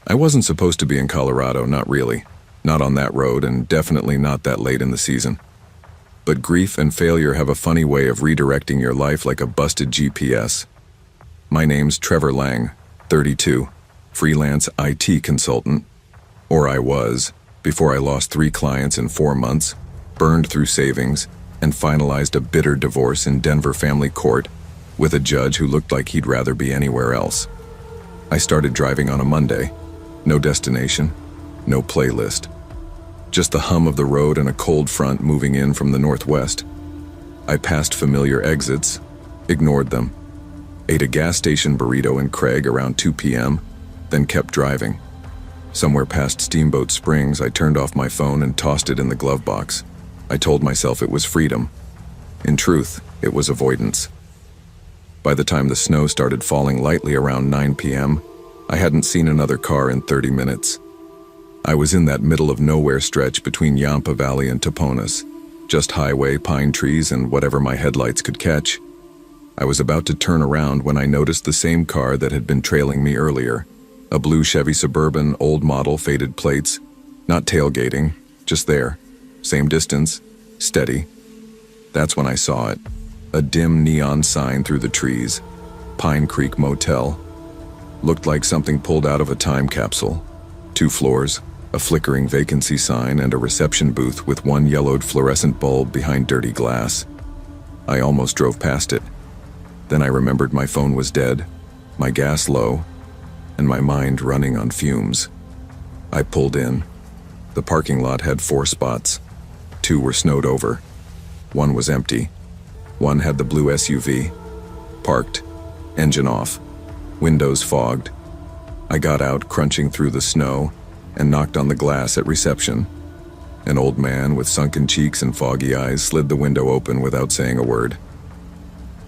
I wasn't supposed to be in Colorado, not really. Not on that road, and definitely not that late in the season. But grief and failure have a funny way of redirecting your life like a busted GPS. My name's Trevor Lang, 32, freelance IT consultant. Or I was, before I lost 3 clients in 4 months, burned through savings, and finalized a bitter divorce in Denver family court with a judge who looked like he'd rather be anywhere else. I started driving on a Monday. No destination, no playlist. Just the hum of the road and a cold front moving in from the northwest. I passed familiar exits, ignored them, ate a gas station burrito in Craig around 2 p.m., then kept driving. Somewhere past Steamboat Springs, I turned off my phone and tossed it in the glove box. I told myself it was freedom. In truth, it was avoidance. By the time the snow started falling lightly around 9 p.m., I hadn't seen another car in 30 minutes. I was in that middle of nowhere stretch between Yampa Valley and Toponas, just highway, pine trees, and whatever my headlights could catch. I was about to turn around when I noticed the same car that had been trailing me earlier, a blue Chevy Suburban, old model, faded plates, not tailgating, just there, same distance, steady. That's when I saw it, a dim neon sign through the trees, Pine Creek Motel. Looked like something pulled out of a time capsule. 2 floors, a flickering vacancy sign, and a reception booth with 1 yellowed fluorescent bulb behind dirty glass. I almost drove past it. Then I remembered my phone was dead, my gas low, and my mind running on fumes. I pulled in. The parking lot had 4 spots. 2 were snowed over. 1 was empty. 1 had the blue SUV. Parked. Engine off. Windows fogged. I got out, crunching through the snow, and knocked on the glass at reception. An old man with sunken cheeks and foggy eyes slid the window open without saying a word.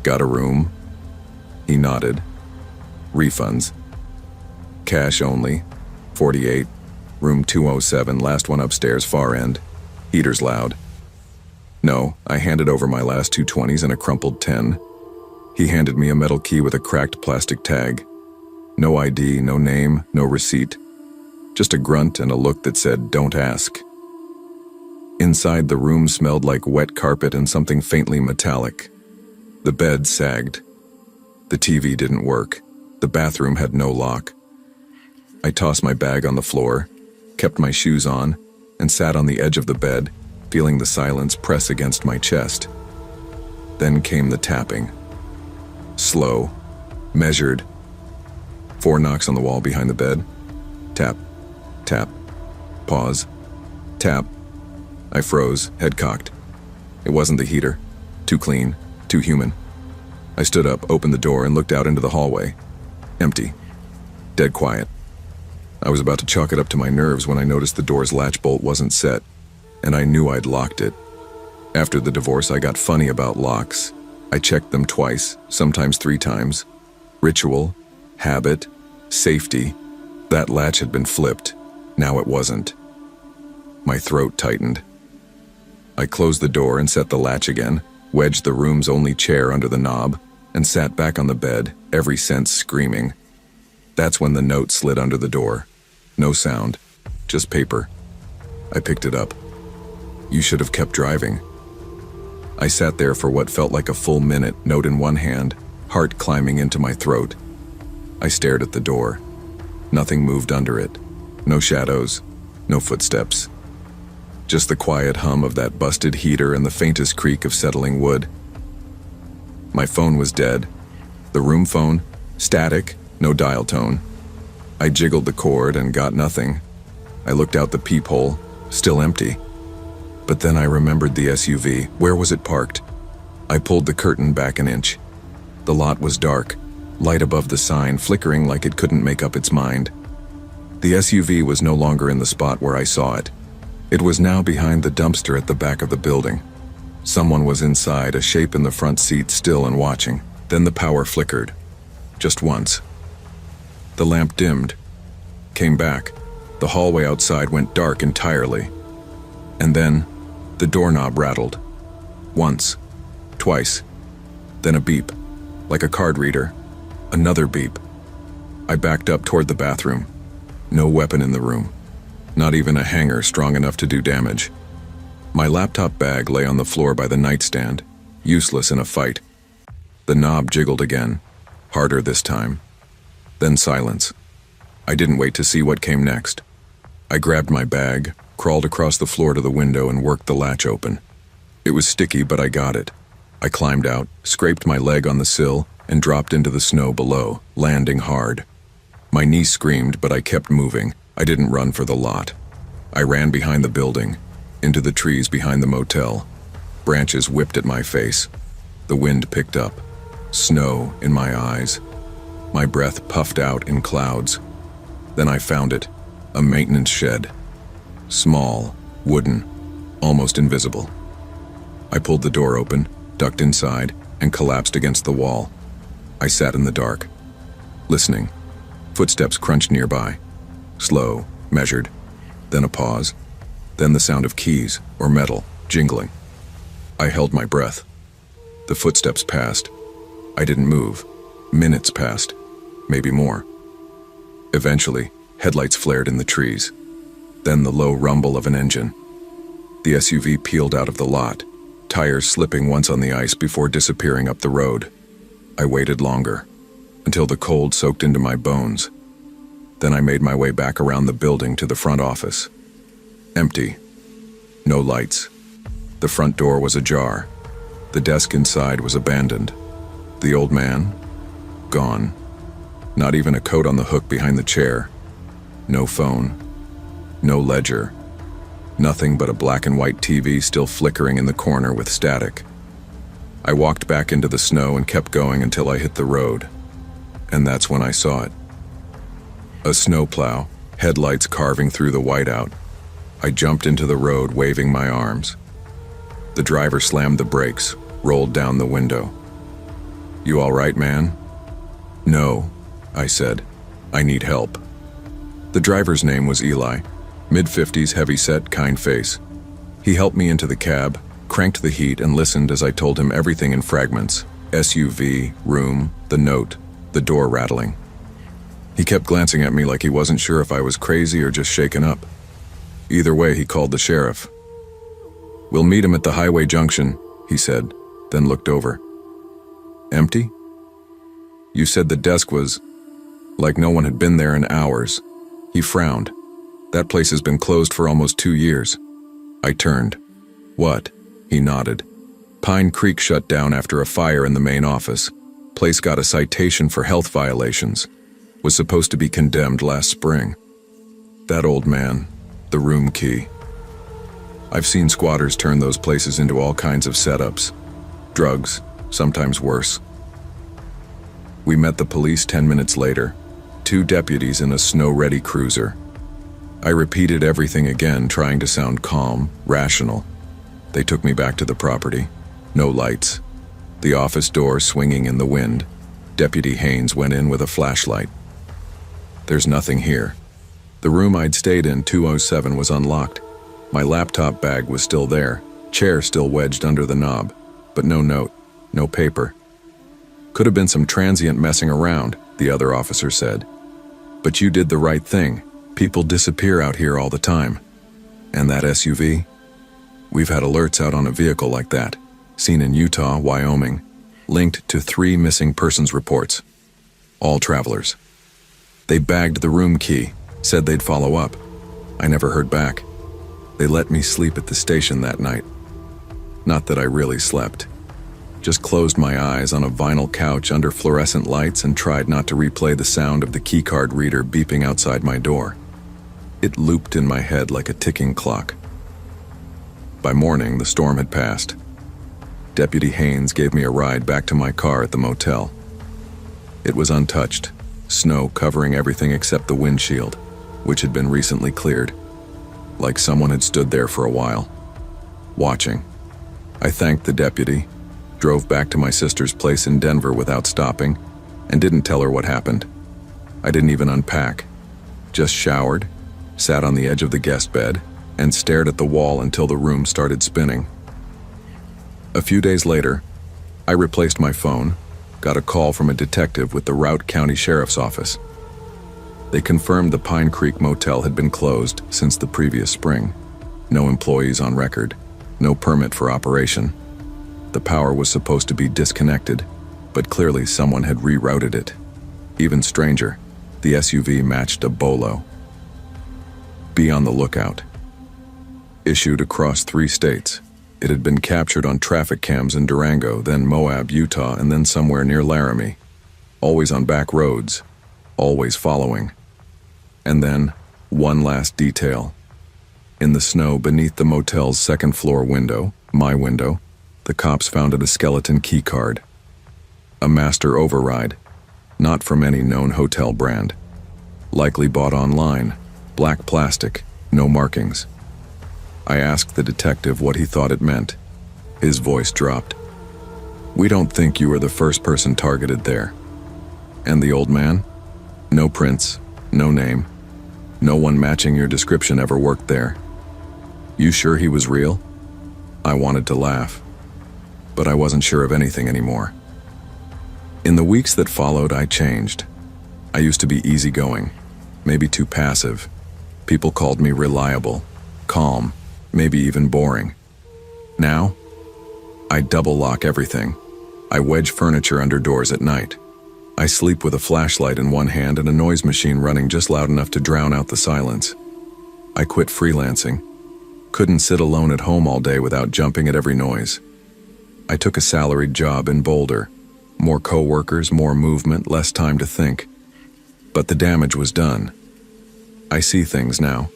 Got a room? He nodded. Refunds. Cash only. 48. Room 207, last one upstairs, far end. Heater's loud. No, I handed over my last 2 20s and a crumpled 10. He handed me a metal key with a cracked plastic tag. No ID, no name, no receipt. Just a grunt and a look that said, "Don't ask." Inside, the room smelled like wet carpet and something faintly metallic. The bed sagged. The TV didn't work. The bathroom had no lock. I tossed my bag on the floor, kept my shoes on, and sat on the edge of the bed, feeling the silence press against my chest. Then came the tapping. Slow, measured. 4 knocks on the wall behind the bed. Tap, tap, pause, tap. I froze, head cocked. It wasn't the heater. Too clean, too human. I stood up, opened the door, and looked out into the hallway. Empty. Dead quiet. I was about to chalk it up to my nerves when I noticed the door's latch bolt wasn't set, and I knew I'd locked it. After the divorce, I got funny about locks. I checked them twice, sometimes 3 times. Ritual, habit, safety. That latch had been flipped. Now it wasn't. My throat tightened. I closed the door and set the latch again, wedged the room's only chair under the knob, and sat back on the bed, every sense screaming. That's when the note slid under the door. No sound, just paper. I picked it up. "You should have kept driving." I sat there for what felt like a full minute, note in one hand, heart climbing into my throat. I stared at the door. Nothing moved under it. No shadows, no footsteps. Just the quiet hum of that busted heater and the faintest creak of settling wood. My phone was dead. The room phone, static, no dial tone. I jiggled the cord and got nothing. I looked out the peephole, still empty. But then I remembered the SUV. Where was it parked? I pulled the curtain back an inch. The lot was dark, light above the sign flickering like it couldn't make up its mind. The SUV was no longer in the spot where I saw it. It was now behind the dumpster at the back of the building. Someone was inside, a shape in the front seat, still and watching. Then the power flickered. Just once. The lamp dimmed. Came back. The hallway outside went dark entirely. And then, the doorknob rattled. Once. Twice. Then a beep. Like a card reader. Another beep. I backed up toward the bathroom. No weapon in the room. Not even a hanger strong enough to do damage. My laptop bag lay on the floor by the nightstand, useless in a fight. The knob jiggled again, harder this time. Then silence. I didn't wait to see what came next. I grabbed my bag, crawled across the floor to the window and worked the latch open. It was sticky, but I got it. I climbed out, scraped my leg on the sill, and dropped into the snow below, landing hard. My knee screamed, but I kept moving. I didn't run for the lot. I ran behind the building, into the trees behind the motel. Branches whipped at my face. The wind picked up. Snow in my eyes. My breath puffed out in clouds. Then I found it, a maintenance shed. Small, wooden, almost invisible. I pulled the door open, ducked inside, and collapsed against the wall. I sat in the dark, listening. Footsteps crunched nearby. Slow, measured, then a pause, then the sound of keys or metal jingling. I held my breath. The footsteps passed. I didn't move. Minutes passed, maybe more. Eventually, headlights flared in the trees. Then the low rumble of an engine. The SUV peeled out of the lot, tires slipping once on the ice before disappearing up the road. I waited longer, until the cold soaked into my bones. Then I made my way back around the building to the front office. Empty. No lights. The front door was ajar. The desk inside was abandoned. The old man? Gone. Not even a coat on the hook behind the chair. No phone. No ledger. Nothing but a black and white TV still flickering in the corner with static. I walked back into the snow and kept going until I hit the road. And that's when I saw it. A snowplow, headlights carving through the whiteout. I jumped into the road, waving my arms. The driver slammed the brakes, rolled down the window. "You all right, man?" "No," I said. "I need help." The driver's name was Eli, mid-50s, heavy-set, kind face. He helped me into the cab, cranked the heat, and listened as I told him everything in fragments. SUV, room, the note, the door rattling. He kept glancing at me like he wasn't sure if I was crazy or just shaken up. Either way, he called the sheriff. "We'll meet him at the highway junction," he said, then looked over. "Empty? You said the desk was like no one had been there in hours." He frowned. "That place has been closed for almost 2 years." I turned. "What?" He nodded. "Pine Creek shut down after a fire in the main office. Place got a citation for health violations. Was supposed to be condemned last spring. That old man, the room key. I've seen squatters turn those places into all kinds of setups. Drugs, sometimes worse." We met the police 10 minutes later, 2 deputies in a snow-ready cruiser. I repeated everything again, trying to sound calm, rational. They took me back to the property. No lights. The office door swinging in the wind. Deputy Haynes went in with a flashlight. "There's nothing here." The room I'd stayed in, 207, was unlocked. My laptop bag was still there, chair still wedged under the knob, but no note, no paper. "Could have been some transient messing around," the other officer said. "But you did the right thing. People disappear out here all the time." "And that SUV? We've had alerts out on a vehicle like that, seen in Utah, Wyoming, linked to 3 missing persons reports. All travelers. They bagged the room key, said they'd follow up. I never heard back. They let me sleep at the station that night. Not that I really slept. Just closed my eyes on a vinyl couch under fluorescent lights and tried not to replay the sound of the keycard reader beeping outside my door. It looped in my head like a ticking clock. By morning, the storm had passed. Deputy Haynes gave me a ride back to my car at the motel. It was untouched, snow covering everything except the windshield, which had been recently cleared, like someone had stood there for a while, watching. I thanked the deputy, drove back to my sister's place in Denver without stopping, and didn't tell her what happened. I didn't even unpack, just showered, sat on the edge of the guest bed, and stared at the wall until the room started spinning. A few days later, I replaced my phone, got a call from a detective with the Routt County Sheriff's Office. They confirmed the Pine Creek Motel had been closed since the previous spring. No employees on record, no permit for operation. The power was supposed to be disconnected, but clearly someone had rerouted it. Even stranger, the SUV matched a bolo. Be on the lookout. Issued across 3 states. It had been captured on traffic cams in Durango, then Moab, Utah, and then somewhere near Laramie. Always on back roads, always following. And then, one last detail. In the snow beneath the motel's second-floor window, my window, the cops found a skeleton key card. A master override, not from any known hotel brand. Likely bought online, black plastic, no markings. I asked the detective what he thought it meant. His voice dropped. "We don't think you were the first person targeted there." And the old man? No prints, no name. No one matching your description ever worked there. You sure he was real? I wanted to laugh, but I wasn't sure of anything anymore. In the weeks that followed, I changed. I used to be easygoing, maybe too passive. People called me reliable, calm, maybe even boring. Now, I double lock everything. I wedge furniture under doors at night. I sleep with a flashlight in one hand and a noise machine running just loud enough to drown out the silence. I quit freelancing. Couldn't sit alone at home all day without jumping at every noise. I took a salaried job in Boulder. More co-workers, more movement, less time to think. But the damage was done. I see things now.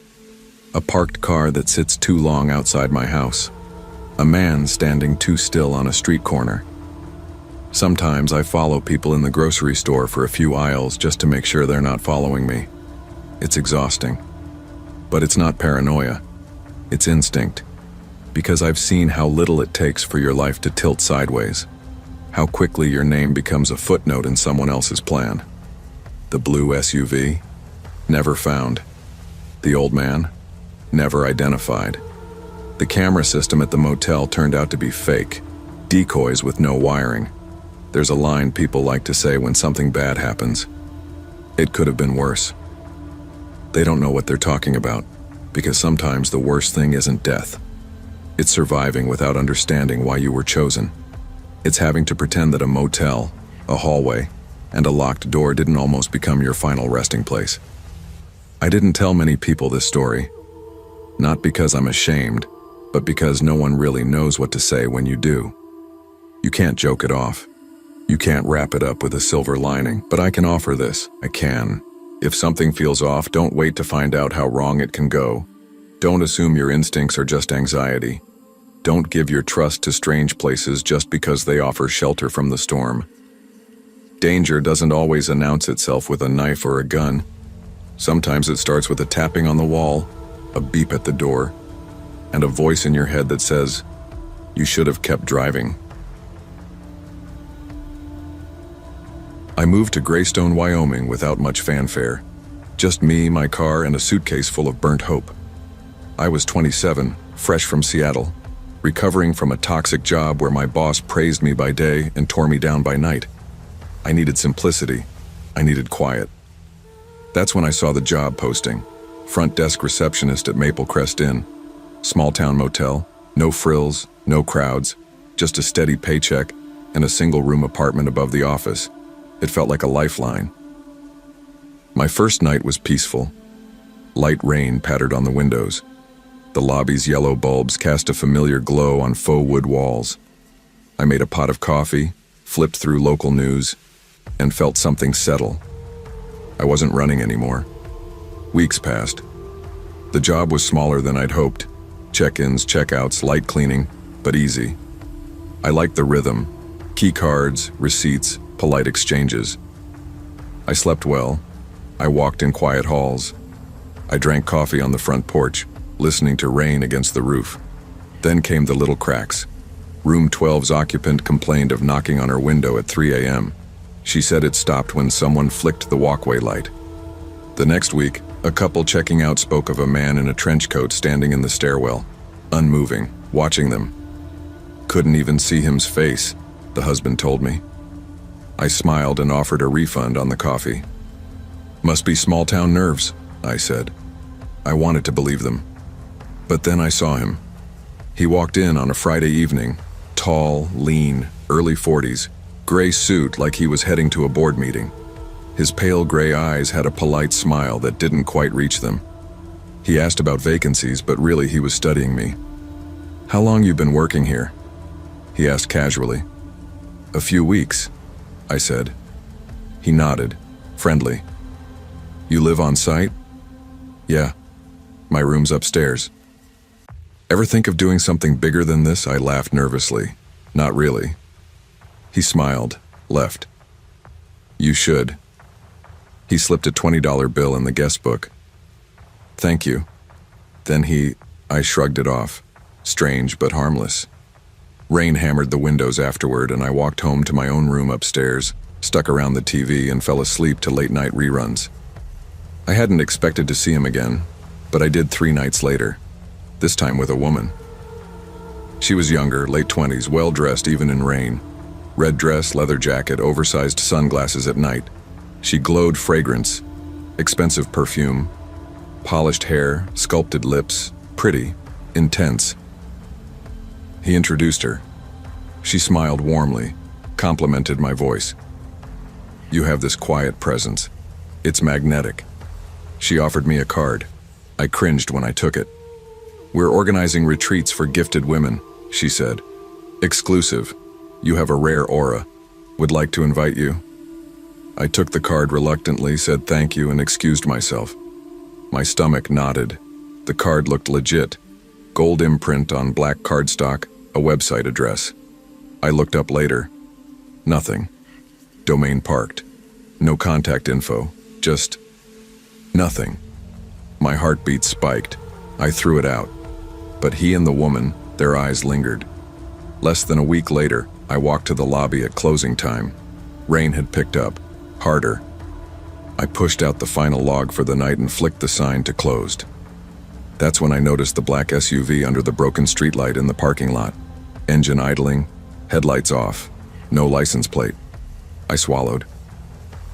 A parked car that sits too long outside my house. A man standing too still on a street corner. Sometimes I follow people in the grocery store for a few aisles just to make sure they're not following me. It's exhausting. But it's not paranoia. It's instinct. Because I've seen how little it takes for your life to tilt sideways. How quickly your name becomes a footnote in someone else's plan. The blue SUV? Never found. The old man? Never identified. The camera system at the motel turned out to be fake. Decoys with no wiring. There's a line people like to say when something bad happens. It could have been worse. They don't know what they're talking about, because sometimes the worst thing isn't death. It's surviving without understanding why you were chosen. It's having to pretend that a motel, a hallway, and a locked door didn't almost become your final resting place. I didn't tell many people this story. Not because I'm ashamed, but because no one really knows what to say when you do. You can't joke it off. You can't wrap it up with a silver lining, but I can offer this. I can. If something feels off, don't wait to find out how wrong it can go. Don't assume your instincts are just anxiety. Don't give your trust to strange places just because they offer shelter from the storm. Danger doesn't always announce itself with a knife or a gun. Sometimes it starts with a tapping on the wall, a beep at the door, and a voice in your head that says, "You should have kept driving." I moved to Greystone, Wyoming without much fanfare. Just me, my car, and a suitcase full of burnt hope. I was 27, fresh from Seattle, recovering from a toxic job where my boss praised me by day and tore me down by night. I needed simplicity. I needed quiet. That's when I saw the job posting. Front desk receptionist at Maple Crest Inn. Small town motel, no frills, no crowds, just a steady paycheck and a single-room apartment above the office. It felt like a lifeline. My first night was peaceful. Light rain pattered on the windows. The lobby's yellow bulbs cast a familiar glow on faux wood walls. I made a pot of coffee, flipped through local news, and felt something settle. I wasn't running anymore. Weeks passed. The job was smaller than I'd hoped. Check-ins, check-outs, light cleaning, but easy. I liked the rhythm. Key cards, receipts, polite exchanges. I slept well. I walked in quiet halls. I drank coffee on the front porch, listening to rain against the roof. Then came the little cracks. Room 12's occupant complained of knocking on her window at 3 a.m. She said it stopped when someone flicked the walkway light. The next week, a couple checking out spoke of a man in a trench coat standing in the stairwell, unmoving, watching them. Couldn't even see him's face, the husband told me. I smiled and offered a refund on the coffee. Must be small-town nerves, I said. I wanted to believe them. But then I saw him. He walked in on a Friday evening, tall, lean, early 40s, gray suit like he was heading to a board meeting. His pale gray eyes had a polite smile that didn't quite reach them. He asked about vacancies, but really he was studying me. "How long you been working here?" he asked casually. "A few weeks," I said. He nodded, friendly. "You live on site?" "Yeah. My room's upstairs." "Ever think of doing something bigger than this?" I laughed nervously. "Not really." He smiled, left. "You should." He slipped a $20 bill in the guest book. "Thank you." Then I shrugged it off. Strange but harmless. Rain hammered the windows afterward, and I walked home to my own room upstairs, stuck around the TV, and fell asleep to late-night reruns. I hadn't expected to see him again, but I did 3 nights later, this time with a woman. She was younger, late 20s, well-dressed even in rain. Red dress, leather jacket, oversized sunglasses at night. She glowed fragrance, expensive perfume, polished hair, sculpted lips, pretty, intense. He introduced her. She smiled warmly, complimented my voice. "You have this quiet presence. It's magnetic." She offered me a card. I cringed when I took it. "We're organizing retreats for gifted women," she said. "Exclusive. You have a rare aura. Would like to invite you." I took the card reluctantly, said thank you, and excused myself. My stomach knotted. The card looked legit. Gold imprint on black cardstock, a website address. I looked up later. Nothing. Domain parked. No contact info. Just nothing. My heartbeat spiked. I threw it out. But he and the woman, their eyes lingered. Less than a week later, I walked to the lobby at closing time. Rain had picked up. Harder. I pushed out the final log for the night and flicked the sign to closed. That's when I noticed the black SUV under the broken streetlight in the parking lot. Engine idling, headlights off, no license plate. I swallowed.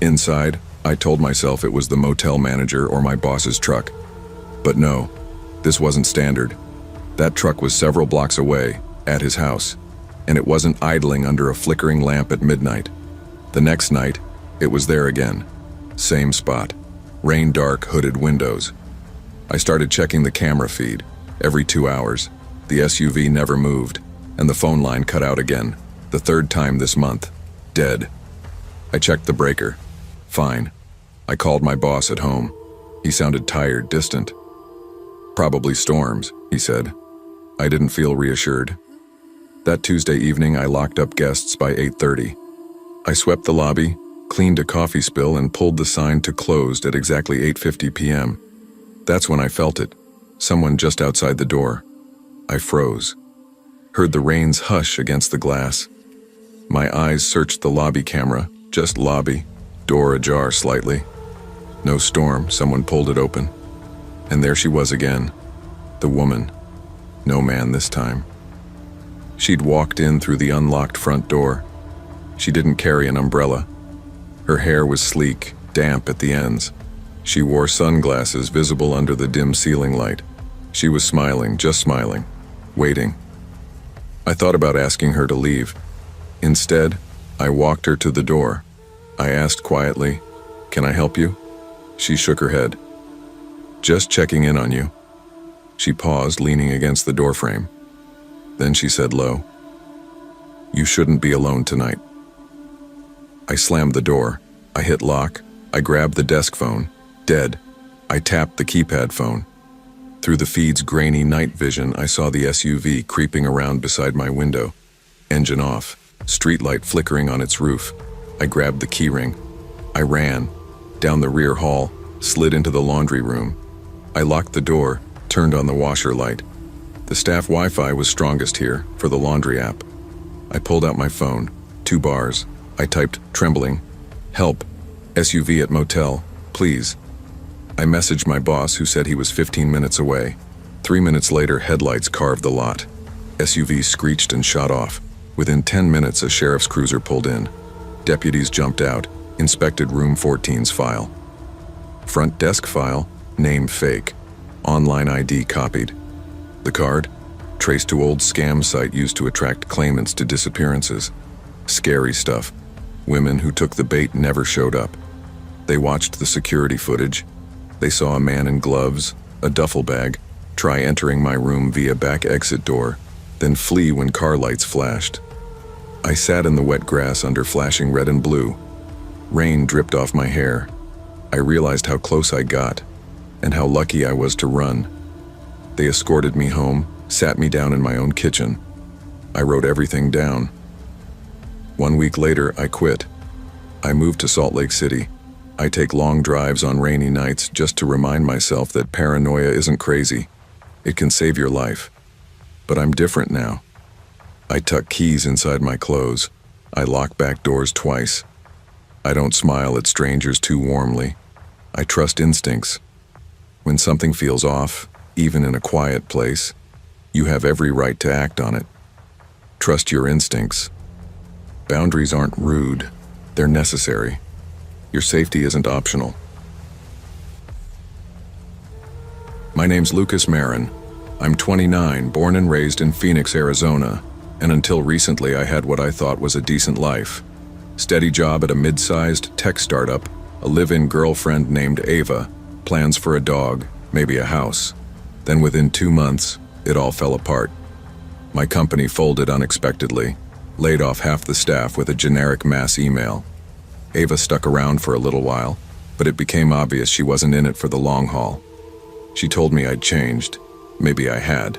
Inside, I told myself it was the motel manager or my boss's truck. But no, this wasn't standard. That truck was several blocks away, at his house, and it wasn't idling under a flickering lamp at midnight. The next night, it was there again. Same spot. Rain-dark, hooded windows. I started checking the camera feed. Every 2 hours. The SUV never moved, and the phone line cut out again. The 3rd time this month. Dead. I checked the breaker. Fine. I called my boss at home. He sounded tired, distant. "Probably storms," he said. I didn't feel reassured. That Tuesday evening, I locked up guests by 8:30. I swept the lobby, cleaned a coffee spill, and pulled the sign to closed at exactly 8:50 p.m. That's when I felt it. Someone just outside the door. I froze. Heard the rain's hush against the glass. My eyes searched the lobby camera, just lobby, door ajar slightly. No storm, someone pulled it open. And there she was again. The woman. No man this time. She'd walked in through the unlocked front door. She didn't carry an umbrella. Her hair was sleek, damp at the ends. She wore sunglasses visible under the dim ceiling light. She was smiling, just smiling, waiting. I thought about asking her to leave. Instead, I walked her to the door. I asked quietly, "Can I help you?" She shook her head. "Just checking in on you." She paused, leaning against the doorframe. Then she said low, "You shouldn't be alone tonight." I slammed the door. I hit lock. I grabbed the desk phone. Dead. I tapped the keypad phone. Through the feed's grainy night vision, I saw the SUV creeping around beside my window. Engine off. Streetlight flickering on its roof. I grabbed the keyring. I ran. Down the rear hall. Slid into the laundry room. I locked the door. Turned on the washer light. The staff Wi-Fi was strongest here, for the laundry app. I pulled out my phone. 2 bars. I typed, trembling, "Help. SUV at motel. Please." I messaged my boss, who said he was 15 minutes away. 3 minutes later, headlights carved the lot. SUV screeched and shot off. Within 10 minutes, a sheriff's cruiser pulled in. Deputies jumped out, inspected room 14's file. Front desk file, name fake. Online ID copied. The card? Traced to old scam site used to attract claimants to disappearances. Scary stuff. Women who took the bait never showed up. They watched the security footage. They saw a man in gloves, a duffel bag, try entering my room via back exit door, then flee when car lights flashed. I sat in the wet grass under flashing red and blue. Rain dripped off my hair. I realized how close I got, and how lucky I was to run. They escorted me home, sat me down in my own kitchen. I wrote everything down. 1 week later, I quit. I moved to Salt Lake City. I take long drives on rainy nights just to remind myself that paranoia isn't crazy. It can save your life. But I'm different now. I tuck keys inside my clothes. I lock back doors twice. I don't smile at strangers too warmly. I trust instincts. When something feels off, even in a quiet place, you have every right to act on it. Trust your instincts. Boundaries aren't rude, they're necessary. Your safety isn't optional. My name's Lucas Marin. I'm 29, born and raised in Phoenix, Arizona, and until recently I had what I thought was a decent life. Steady job at a mid-sized tech startup, a live-in girlfriend named Ava, plans for a dog, maybe a house. Then within 2 months, it all fell apart. My company folded unexpectedly, laid off half the staff with a generic mass email. Ava stuck around for a little while, but it became obvious she wasn't in it for the long haul. She told me I'd changed. Maybe I had,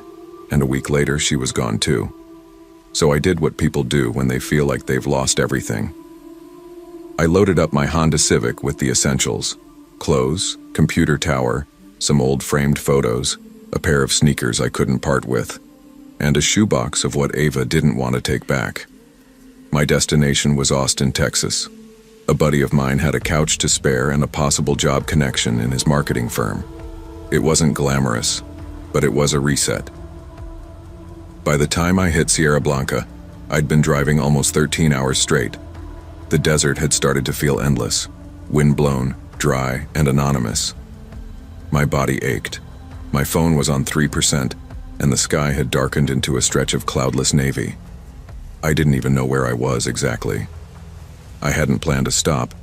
and a week later she was gone too. So I did what people do when they feel like they've lost everything. I loaded up my Honda Civic with the essentials: clothes, computer tower, some old framed photos, a pair of sneakers I couldn't part with, and a shoebox of what Ava didn't want to take back. My destination was Austin, Texas. A buddy of mine had a couch to spare and a possible job connection in his marketing firm. It wasn't glamorous, but it was a reset. By the time I hit Sierra Blanca, I'd been driving almost 13 hours straight. The desert had started to feel endless, wind-blown, dry, and anonymous. My body ached. My phone was on 3%, and the sky had darkened into a stretch of cloudless navy. I didn't even know where I was exactly. I hadn't planned to stop,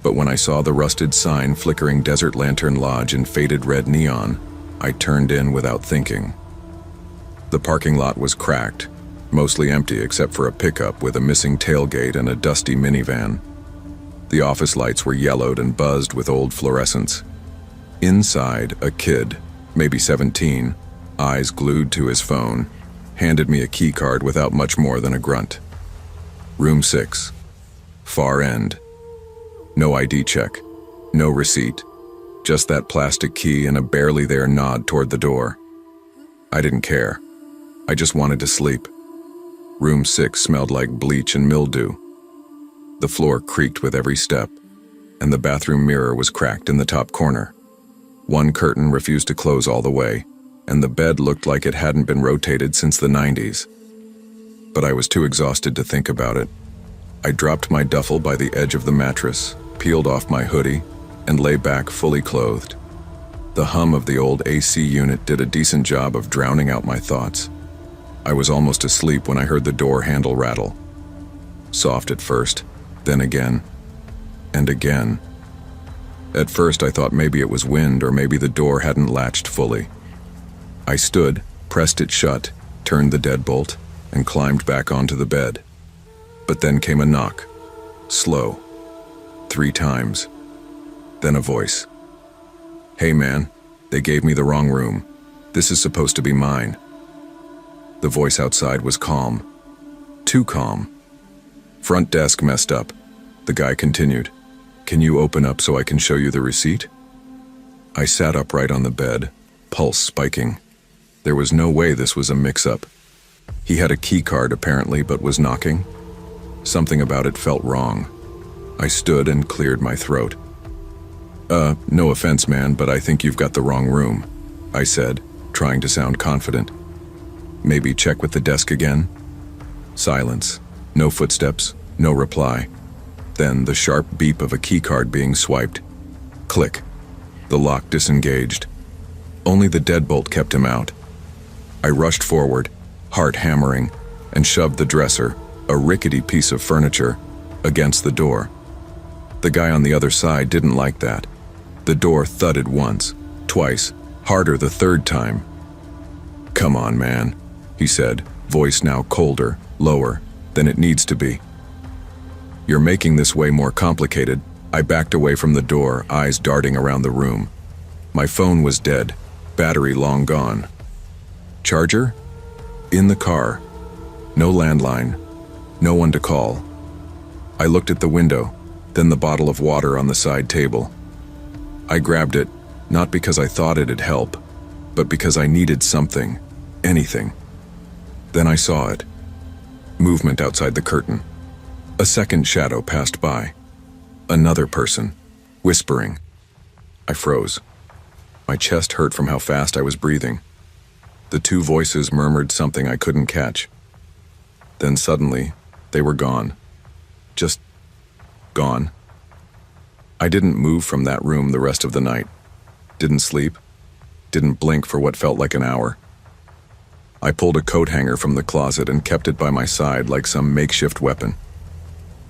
but when I saw the rusted sign flickering Desert Lantern Lodge in faded red neon, I turned in without thinking. The parking lot was cracked, mostly empty except for a pickup with a missing tailgate and a dusty minivan. The office lights were yellowed and buzzed with old fluorescents. Inside, a kid, maybe 17, eyes glued to his phone, handed me a key card without much more than a grunt. Room 6. Far end. No ID check. No receipt. Just that plastic key and a barely there nod toward the door. I didn't care. I just wanted to sleep. Room 6 smelled like bleach and mildew. The floor creaked with every step, and the bathroom mirror was cracked in the top corner. One curtain refused to close all the way, and the bed looked like it hadn't been rotated since the 90s. But I was too exhausted to think about it. I dropped my duffel by the edge of the mattress, peeled off my hoodie, and lay back fully clothed. The hum of the old AC unit did a decent job of drowning out my thoughts. I was almost asleep when I heard the door handle rattle. Soft at first, then again, and again. At first I thought maybe it was wind or maybe the door hadn't latched fully. I stood, pressed it shut, turned the deadbolt, and climbed back onto the bed. But then came a knock. Slow. 3 times. Then a voice. "Hey man, they gave me the wrong room. This is supposed to be mine." The voice outside was calm. Too calm. "Front desk messed up." The guy continued. "Can you open up so I can show you the receipt?" I sat upright on the bed, pulse spiking. There was no way this was a mix-up. He had a key card apparently, but was knocking. Something about it felt wrong. I stood and cleared my throat. No offense, man, but I think you've got the wrong room," I said, trying to sound confident. "Maybe check with the desk again?" Silence. No footsteps, no reply. Then the sharp beep of a keycard being swiped. Click. The lock disengaged. Only the deadbolt kept him out. I rushed forward, heart hammering, and shoved the dresser, a rickety piece of furniture, against the door. The guy on the other side didn't like that. The door thudded once, twice, harder the third time. "Come on, man," he said, voice now colder, lower than it needs to be. "You're making this way more complicated." I backed away from the door, eyes darting around the room. My phone was dead, battery long gone. Charger? In the car. No landline. No one to call. I looked at the window, then the bottle of water on the side table. I grabbed it, not because I thought it'd help, but because I needed something, anything. Then I saw it. Movement outside the curtain. A second shadow passed by. Another person, whispering. I froze. My chest hurt from how fast I was breathing. The two voices murmured something I couldn't catch. Then suddenly, they were gone. Just gone. I didn't move from that room the rest of the night. Didn't sleep. Didn't blink for what felt like an hour. I pulled a coat hanger from the closet and kept it by my side like some makeshift weapon.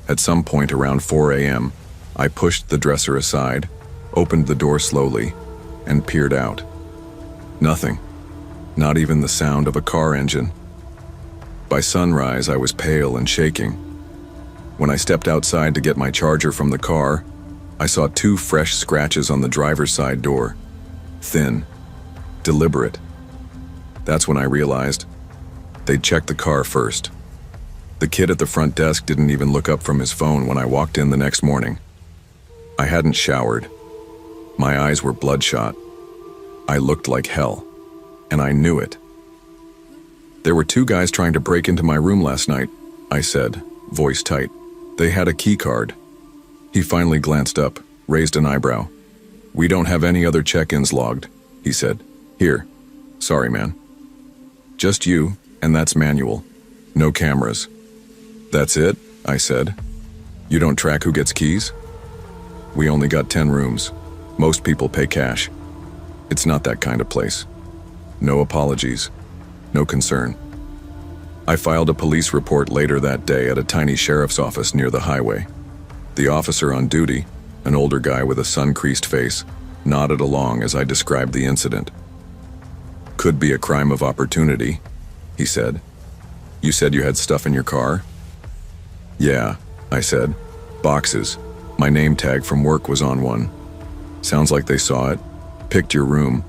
At some point around 4 a.m., I pushed the dresser aside, opened the door slowly, and peered out. Nothing. Not even the sound of a car engine. By sunrise, I was pale and shaking. When I stepped outside to get my charger from the car, I saw 2 fresh scratches on the driver's side door. Thin. Deliberate. That's when I realized they'd checked the car first. The kid at the front desk didn't even look up from his phone when I walked in the next morning. I hadn't showered. My eyes were bloodshot. I looked like hell, and I knew it. "There were 2 guys trying to break into my room last night," I said, voice tight. "They had a key card." He finally glanced up, raised an eyebrow. "We don't have any other check-ins logged," he said. "Here. Sorry, man. Just you, and that's manual. No cameras." "That's it?" I said. "You don't track who gets keys?" "We only got 10 rooms. Most people pay cash. It's not that kind of place." No apologies. No concern. I filed a police report later that day at a tiny sheriff's office near the highway. The officer on duty, an older guy with a sun-creased face, nodded along as I described the incident. "Could be a crime of opportunity," he said. "You said you had stuff in your car?" "Yeah," I said. "Boxes. My name tag from work was on one. Sounds like they saw it, picked your room.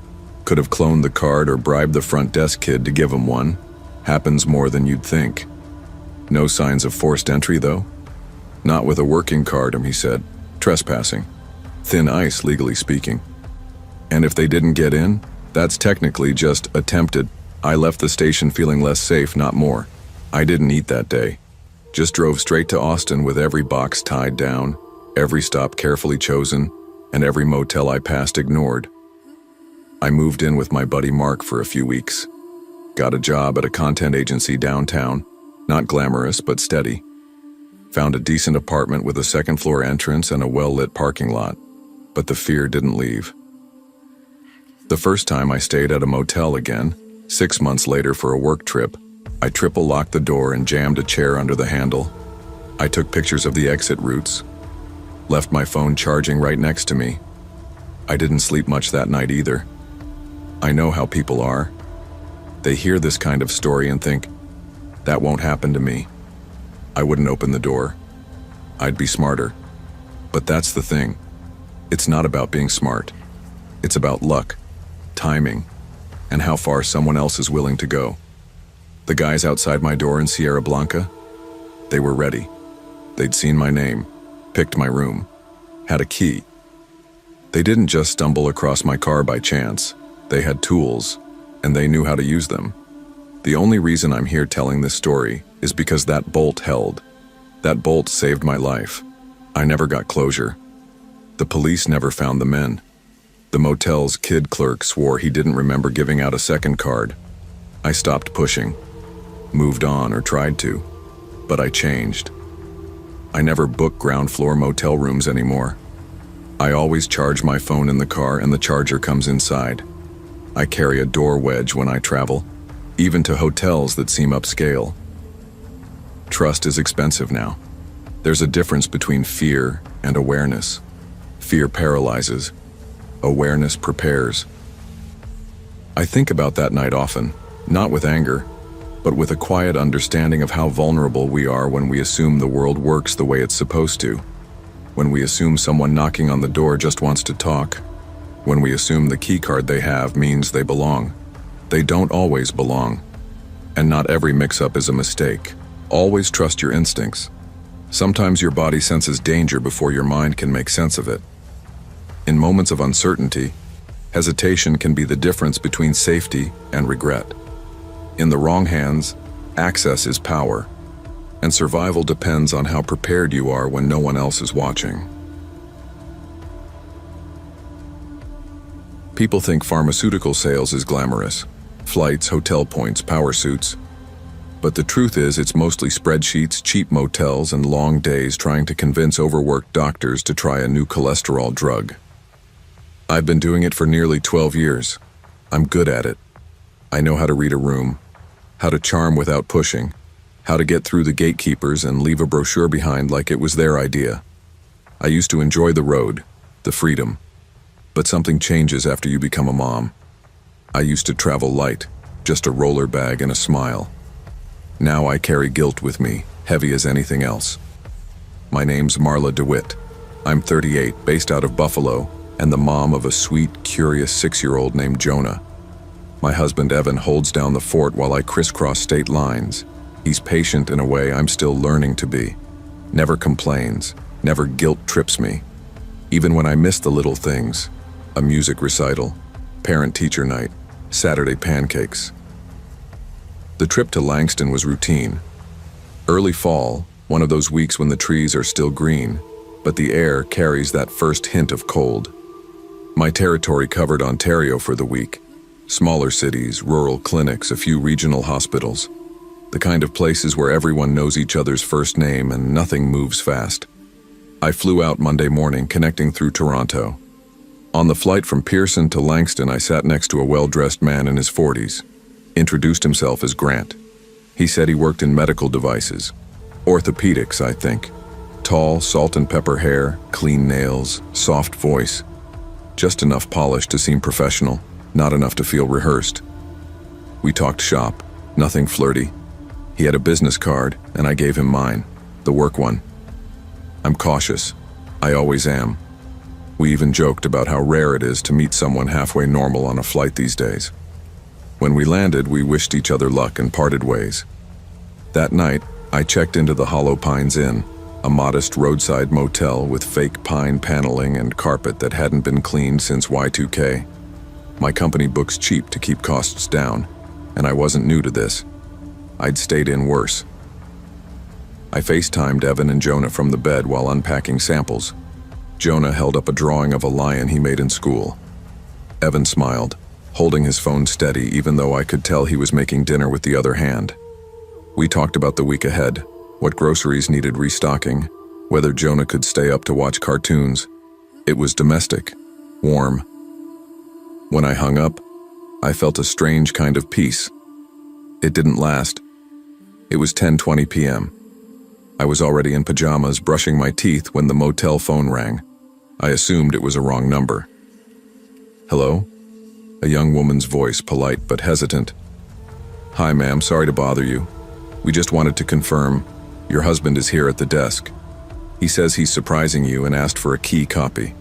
Could have cloned the card or bribed the front desk kid to give him one. Happens more than you'd think. No signs of forced entry, though?" "Not with a working card," he said. "Trespassing. Thin ice, legally speaking. And if they didn't get in, that's technically just attempted. I left the station feeling less safe, not more. I didn't eat that day. Just drove straight to Austin with every box tied down, every stop carefully chosen, and every motel I passed ignored. I moved in with my buddy Mark for a few weeks. Got a job at a content agency downtown, not glamorous but steady. Found a decent apartment with a second-floor entrance and a well-lit parking lot, but the fear didn't leave. The first time I stayed at a motel again, 6 months later for a work trip, I triple-locked the door and jammed a chair under the handle. I took pictures of the exit routes. Left my phone charging right next to me. I didn't sleep much that night either. I know how people are. They hear this kind of story and think, that won't happen to me. I wouldn't open the door. I'd be smarter. But that's the thing. It's not about being smart. It's about luck, timing, and how far someone else is willing to go. The guys outside my door in Sierra Blanca, they were ready. They'd seen my name, picked my room, had a key. They didn't just stumble across my car by chance. They had tools, and they knew how to use them. The only reason I'm here telling this story is because that bolt held. That bolt saved my life. I never got closure. The police never found the men. The motel's kid clerk swore he didn't remember giving out a second card. I stopped pushing, moved on or tried to, but I changed. I never book ground floor motel rooms anymore. I always charge my phone in the car and the charger comes inside. I carry a door wedge when I travel, even to hotels that seem upscale. Trust is expensive now. There's a difference between fear and awareness. Fear paralyzes. Awareness prepares. I think about that night often, not with anger, but with a quiet understanding of how vulnerable we are when we assume the world works the way it's supposed to. When we assume someone knocking on the door just wants to talk. When we assume the key card they have means they belong. They don't always belong. And not every mix-up is a mistake. Always trust your instincts. Sometimes your body senses danger before your mind can make sense of it. In moments of uncertainty, hesitation can be the difference between safety and regret. In the wrong hands, access is power, and survival depends on how prepared you are when no one else is watching. People think pharmaceutical sales is glamorous. Flights, hotel points, power suits. But the truth is it's mostly spreadsheets, cheap motels, and long days trying to convince overworked doctors to try a new cholesterol drug. I've been doing it for nearly 12 years. I'm good at it. I know how to read a room, how to charm without pushing, how to get through the gatekeepers and leave a brochure behind like it was their idea. I used to enjoy the road, the freedom, but something changes after you become a mom. I used to travel light, just a roller bag and a smile. Now I carry guilt with me, heavy as anything else. My name's Marla DeWitt. I'm 38, based out of Buffalo, and the mom of a sweet, curious 6-year-old named Jonah. My husband Evan holds down the fort while I crisscross state lines. He's patient in a way I'm still learning to be. Never complains, never guilt trips me. Even when I miss the little things, a music recital, parent-teacher night, Saturday pancakes. The trip to Langston was routine. Early fall, one of those weeks when the trees are still green, but the air carries that first hint of cold. My territory covered Ontario for the week. Smaller cities, rural clinics, a few regional hospitals. The kind of places where everyone knows each other's first name and nothing moves fast. I flew out Monday morning, connecting through Toronto. On the flight from Pearson to Langston, I sat next to a well-dressed man in his 40s. Introduced himself as Grant. He said he worked in medical devices. Orthopedics, I think. Tall, salt and pepper hair, clean nails, soft voice. Just enough polish to seem professional, not enough to feel rehearsed. We talked shop, nothing flirty. He had a business card, and I gave him mine, the work one. I'm cautious. I always am. We even joked about how rare it is to meet someone halfway normal on a flight these days. When we landed, we wished each other luck and parted ways. That night, I checked into the Hollow Pines Inn, a modest roadside motel with fake pine paneling and carpet that hadn't been cleaned since Y2K. My company books cheap to keep costs down, and I wasn't new to this. I'd stayed in worse. I FaceTimed Evan and Jonah from the bed while unpacking samples. Jonah held up a drawing of a lion he made in school. Evan smiled, holding his phone steady even though I could tell he was making dinner with the other hand. We talked about the week ahead, what groceries needed restocking, whether Jonah could stay up to watch cartoons. It was domestic, warm. When I hung up, I felt a strange kind of peace. It didn't last. It was 10:20 p.m. I was already in pajamas, brushing my teeth when the motel phone rang. I assumed it was a wrong number. Hello? A young woman's voice, polite but hesitant. Hi, ma'am, sorry to bother you. We just wanted to confirm, your husband is here at the desk. He says he's surprising you and asked for a key copy.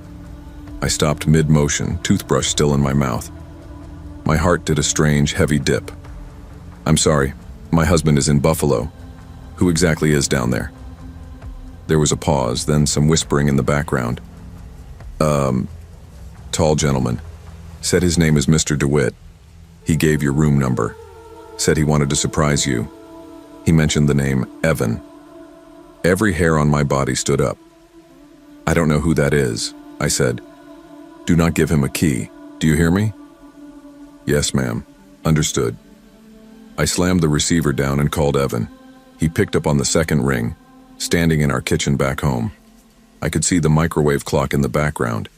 I stopped mid-motion, toothbrush still in my mouth. My heart did a strange, heavy dip. I'm sorry, my husband is in Buffalo. Who exactly is down there? There was a pause, then some whispering in the background. Tall gentleman. Said his name is Mr. DeWitt. He gave your room number. Said he wanted to surprise you. He mentioned the name Evan. Every hair on my body stood up. I don't know who that is, I said. Do not give him a key. Do you hear me? Yes, ma'am. Understood. I slammed the receiver down and called Evan. He picked up on the second ring, standing in our kitchen back home. I could see the microwave clock in the background.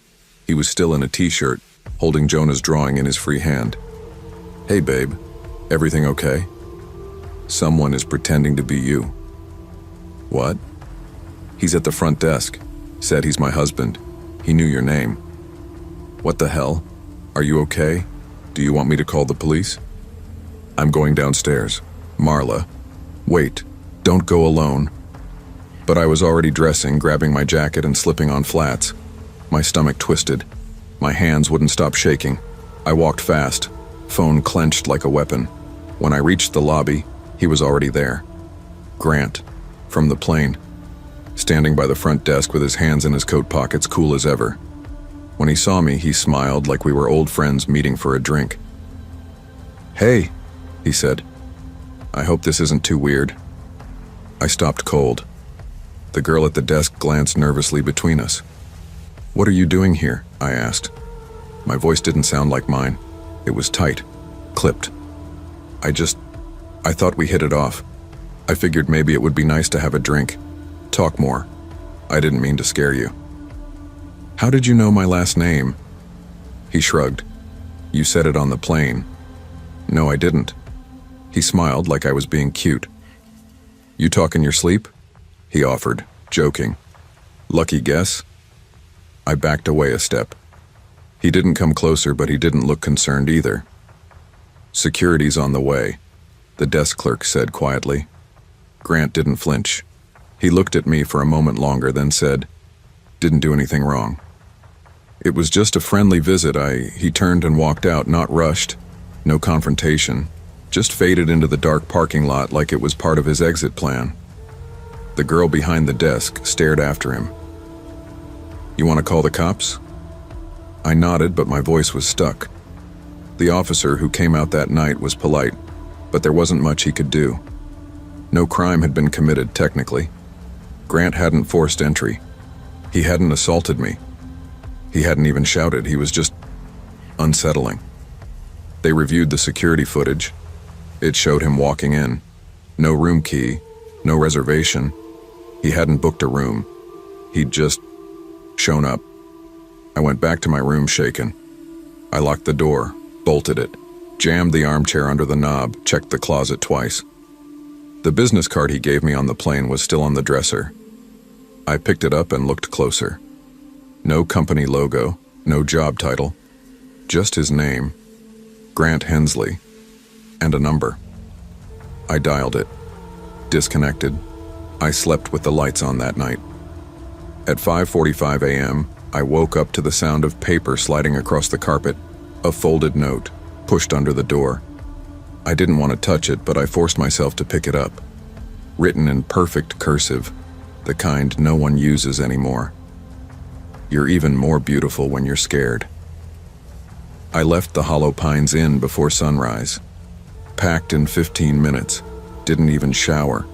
He was still in a t-shirt, holding Jonah's drawing in his free hand. "Hey babe, everything okay? Someone is pretending to be you." "What?" "He's at the front desk. Said he's my husband. He knew your name." "What the hell? Are you okay? Do you want me to call the police?" "I'm going downstairs." "Marla, wait, don't go alone." But I was already dressing, grabbing my jacket and slipping on flats. My stomach twisted. My hands wouldn't stop shaking. I walked fast, phone clenched like a weapon. When I reached the lobby, he was already there. Grant, from the plane, standing by the front desk with his hands in his coat pockets, cool as ever. When he saw me, he smiled like we were old friends meeting for a drink. "Hey," he said. "I hope this isn't too weird." I stopped cold. The girl at the desk glanced nervously between us. "What are you doing here?" I asked. My voice didn't sound like mine. It was tight, clipped. I thought we hit it off. I figured maybe it would be nice to have a drink, talk more. I didn't mean to scare you." "How did you know my last name?" He shrugged. "You said it on the plane." "No, I didn't." He smiled like I was being cute. "You talk in your sleep?" he offered, joking. "Lucky guess?" I backed away a step. He didn't come closer, but he didn't look concerned either. "Security's on the way," the desk clerk said quietly. Grant didn't flinch. He looked at me for a moment longer, then said, "Didn't do anything wrong." "It was just a friendly visit." He turned and walked out, not rushed, no confrontation, just faded into the dark parking lot like it was part of his exit plan. The girl behind the desk stared after him. "You want to call the cops?" I nodded, but my voice was stuck. The officer who came out that night was polite, but there wasn't much he could do. No crime had been committed, technically. Grant hadn't forced entry. He hadn't assaulted me. He hadn't even shouted. He was just unsettling. They reviewed the security footage. It showed him walking in. No room key, no reservation. He hadn't booked a room. He'd just shown up. I went back to my room shaken. I locked the door, bolted it, jammed the armchair under the knob, checked the closet twice. The business card he gave me on the plane was still on the dresser. I picked it up and looked closer. No company logo, no job title, just his name, Grant Hensley, and a number. I dialed it. Disconnected. I slept with the lights on that night. At 5:45 a.m., I woke up to the sound of paper sliding across the carpet, a folded note, pushed under the door. I didn't want to touch it, but I forced myself to pick it up. Written in perfect cursive, the kind no one uses anymore. "You're even more beautiful when you're scared." I left the Hollow Pines Inn before sunrise. Packed in 15 minutes, didn't even shower.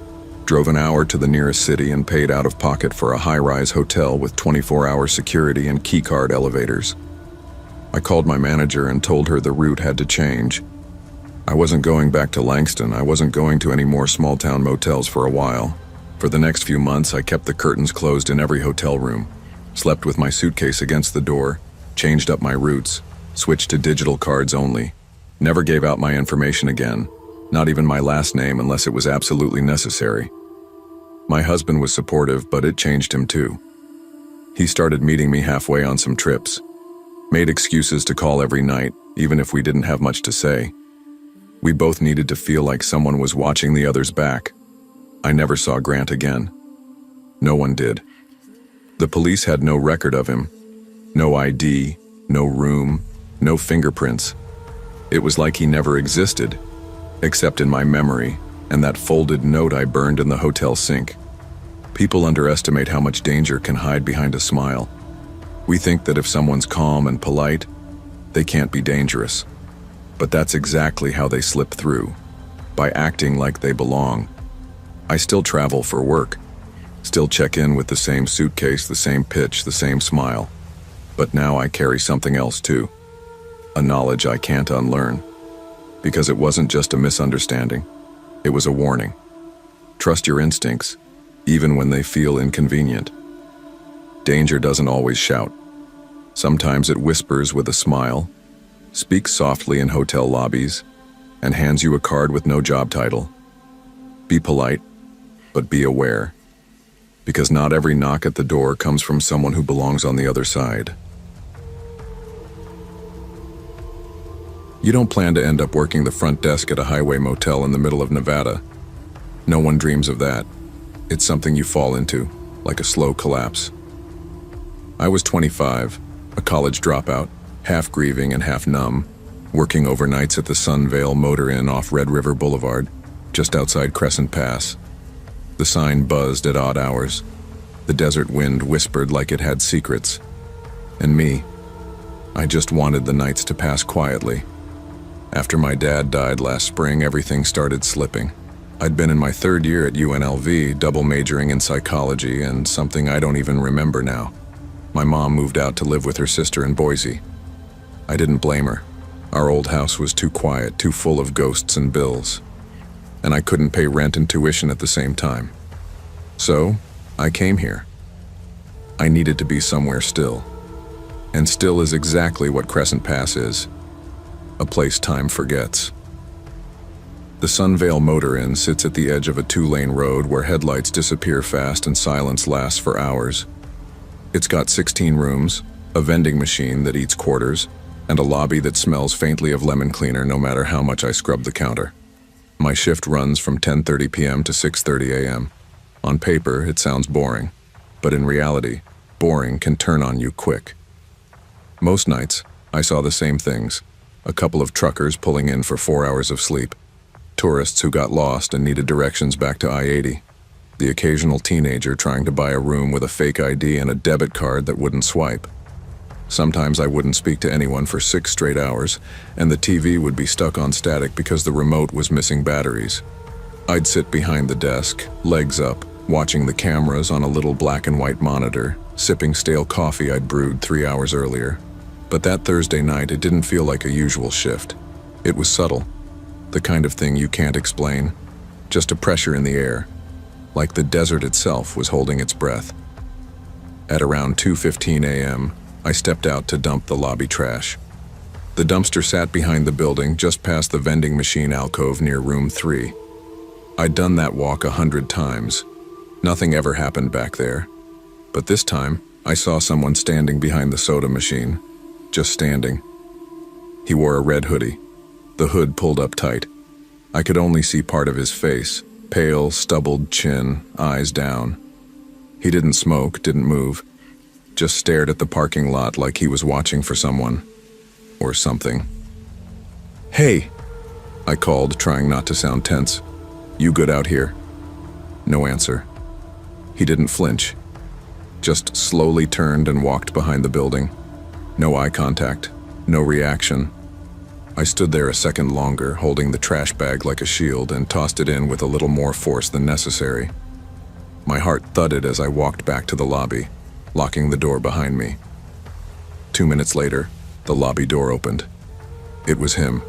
Drove an hour to the nearest city and paid out of pocket for a high-rise hotel with 24-hour security and keycard elevators. I called my manager and told her the route had to change. I wasn't going back to Langston. I wasn't going to any more small-town motels for a while. For the next few months, I kept the curtains closed in every hotel room, slept with my suitcase against the door, changed up my routes, switched to digital cards only, never gave out my information again, not even my last name unless it was absolutely necessary. My husband was supportive, but it changed him too. He started meeting me halfway on some trips, made excuses to call every night, even if we didn't have much to say. We both needed to feel like someone was watching the other's back. I never saw Grant again. No one did. The police had no record of him. No ID, no room, no fingerprints. It was like he never existed, except in my memory and that folded note I burned in the hotel sink. People underestimate how much danger can hide behind a smile. We think that if someone's calm and polite, they can't be dangerous. But that's exactly how they slip through, by acting like they belong. I still travel for work, still check in with the same suitcase, the same pitch, the same smile. But now I carry something else too, a knowledge I can't unlearn. Because it wasn't just a misunderstanding, it was a warning. Trust your instincts, even when they feel inconvenient. Danger doesn't always shout. Sometimes it whispers with a smile, speaks softly in hotel lobbies, and hands you a card with no job title. Be polite, but be aware, because not every knock at the door comes from someone who belongs on the other side. You don't plan to end up working the front desk at a highway motel in the middle of Nevada. No one dreams of that. It's something you fall into, like a slow collapse. I was 25, a college dropout, half grieving and half numb, working overnights at the Sunvale Motor Inn off Red River Boulevard, just outside Crescent Pass. The sign buzzed at odd hours. The desert wind whispered like it had secrets. And me, I just wanted the nights to pass quietly. After my dad died last spring, everything started slipping. I'd been in my third year at UNLV, double majoring in psychology, and something I don't even remember now. My mom moved out to live with her sister in Boise. I didn't blame her. Our old house was too quiet, too full of ghosts and bills. And I couldn't pay rent and tuition at the same time. So, I came here. I needed to be somewhere still. And still is exactly what Crescent Pass is. A place time forgets. The Sunvale Motor Inn sits at the edge of a two-lane road where headlights disappear fast and silence lasts for hours. It's got 16 rooms, a vending machine that eats quarters, and a lobby that smells faintly of lemon cleaner no matter how much I scrub the counter. My shift runs from 10:30 p.m. to 6:30 a.m. On paper, it sounds boring, but in reality, boring can turn on you quick. Most nights, I saw the same things. A couple of truckers pulling in for 4 hours of sleep, tourists who got lost and needed directions back to I-80, the occasional teenager trying to buy a room with a fake ID and a debit card that wouldn't swipe. Sometimes I wouldn't speak to anyone for 6 straight hours, and the TV would be stuck on static because the remote was missing batteries. I'd sit behind the desk, legs up, watching the cameras on a little black and white monitor, sipping stale coffee I'd brewed 3 hours earlier. But that Thursday night, it didn't feel like a usual shift. It was subtle, the kind of thing you can't explain, just a pressure in the air, like the desert itself was holding its breath. At around 2:15 a.m., I stepped out to dump the lobby trash. The dumpster sat behind the building, just past the vending machine alcove near room 3. I'd done that walk 100 times. Nothing ever happened back there. But this time, I saw someone standing behind the soda machine. Just standing. He wore a red hoodie, the hood pulled up tight. I could only see part of his face, pale, stubbled chin, eyes down. He didn't smoke, didn't move, just stared at the parking lot like he was watching for someone. Or something. "Hey," I called, trying not to sound tense. "You good out here?" No answer. He didn't flinch, just slowly turned and walked behind the building. No eye contact, no reaction. I stood there a second longer, holding the trash bag like a shield, and tossed it in with a little more force than necessary. My heart thudded as I walked back to the lobby, locking the door behind me. 2 minutes later, the lobby door opened. It was him.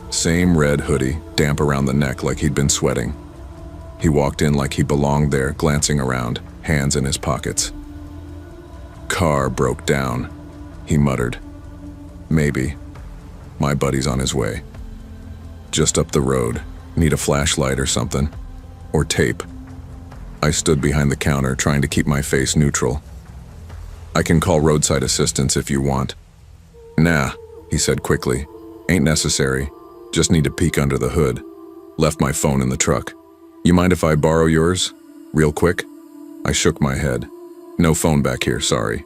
Same red hoodie, damp around the neck like he'd been sweating. He walked in like he belonged there, glancing around, hands in his pockets. "Car broke down," he muttered. "Maybe. My buddy's on his way. Just up the road. Need a flashlight or something. Or tape." I stood behind the counter, trying to keep my face neutral. "I can call roadside assistance if you want." "Nah," he said quickly. "Ain't necessary. Just need to peek under the hood. Left my phone in the truck. You mind if I borrow yours? Real quick?" I shook my head. "No phone back here, sorry."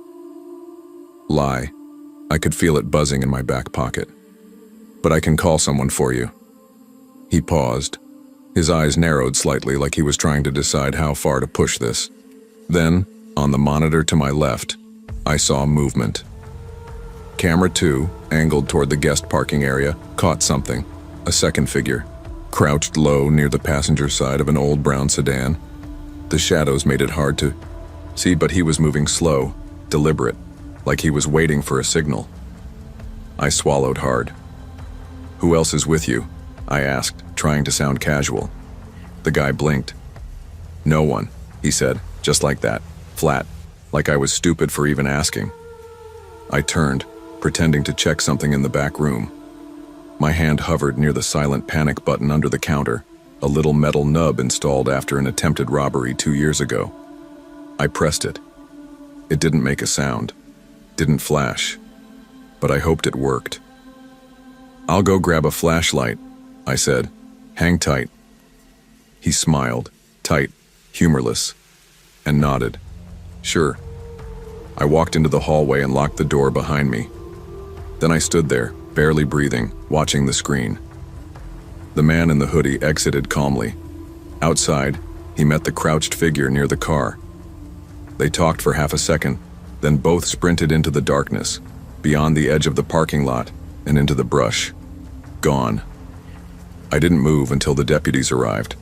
Lie. I could feel it buzzing in my back pocket. "But I can call someone for you." He paused. His eyes narrowed slightly like he was trying to decide how far to push this. Then, on the monitor to my left, I saw movement. Camera 2, angled toward the guest parking area, caught something. A second figure, crouched low near the passenger side of an old brown sedan. The shadows made it hard to see, but he was moving slow, deliberate, like he was waiting for a signal. I swallowed hard. "Who else is with you?" I asked, trying to sound casual. The guy blinked. "No one," he said, just like that, flat, like I was stupid for even asking. I turned, pretending to check something in the back room. My hand hovered near the silent panic button under the counter, a little metal nub installed after an attempted robbery 2 years ago. I pressed it. It didn't make a sound, didn't flash, but I hoped it worked. "I'll go grab a flashlight," I said. "Hang tight." He smiled, tight, humorless, and nodded. "Sure." I walked into the hallway and locked the door behind me. Then I stood there, barely breathing, watching the screen. The man in the hoodie exited calmly. Outside, he met the crouched figure near the car. They talked for half a second, then both sprinted into the darkness, beyond the edge of the parking lot and into the brush. Gone. I didn't move until the deputies arrived,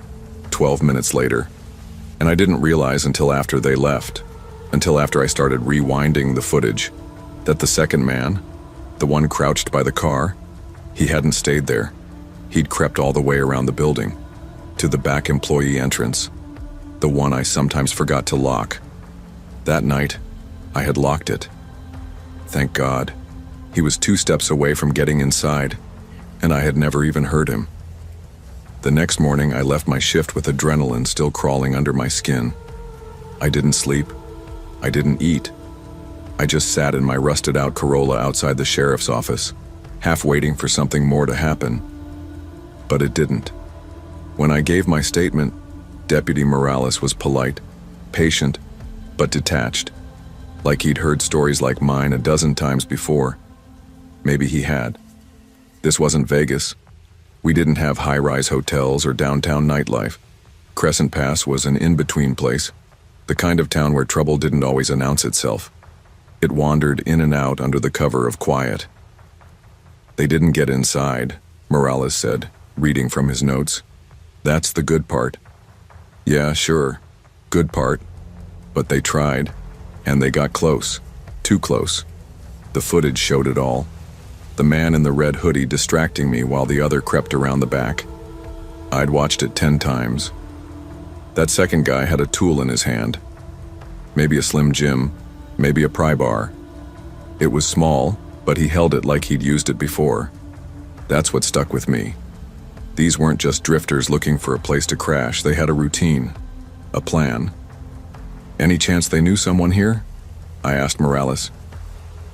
12 minutes later, and I didn't realize until after they left, until after I started rewinding the footage, that the second man, the one crouched by the car, he hadn't stayed there. He'd crept all the way around the building, to the back employee entrance, the one I sometimes forgot to lock. That night, I had locked it. Thank God. He was 2 steps away from getting inside, and I had never even heard him. The next morning, I left my shift with adrenaline still crawling under my skin. I didn't sleep. I didn't eat. I just sat in my rusted-out Corolla outside the sheriff's office, half waiting for something more to happen. But it didn't. When I gave my statement, Deputy Morales was polite, patient, but detached, like he'd heard stories like mine a dozen times before. Maybe he had. This wasn't Vegas. We didn't have high-rise hotels or downtown nightlife. Crescent Pass was an in-between place, the kind of town where trouble didn't always announce itself. It wandered in and out under the cover of quiet. "They didn't get inside," Morales said, reading from his notes. "That's the good part." "Yeah, sure. Good part. But they tried, and they got close. Too close. The footage showed it all. The man in the red hoodie distracting me while the other crept around the back. I'd watched it 10 times. That second guy had a tool in his hand. Maybe a Slim Jim, maybe a pry bar. It was small, but he held it like he'd used it before. That's what stuck with me. These weren't just drifters looking for a place to crash. They had a routine, a plan. "Any chance they knew someone here?" I asked Morales.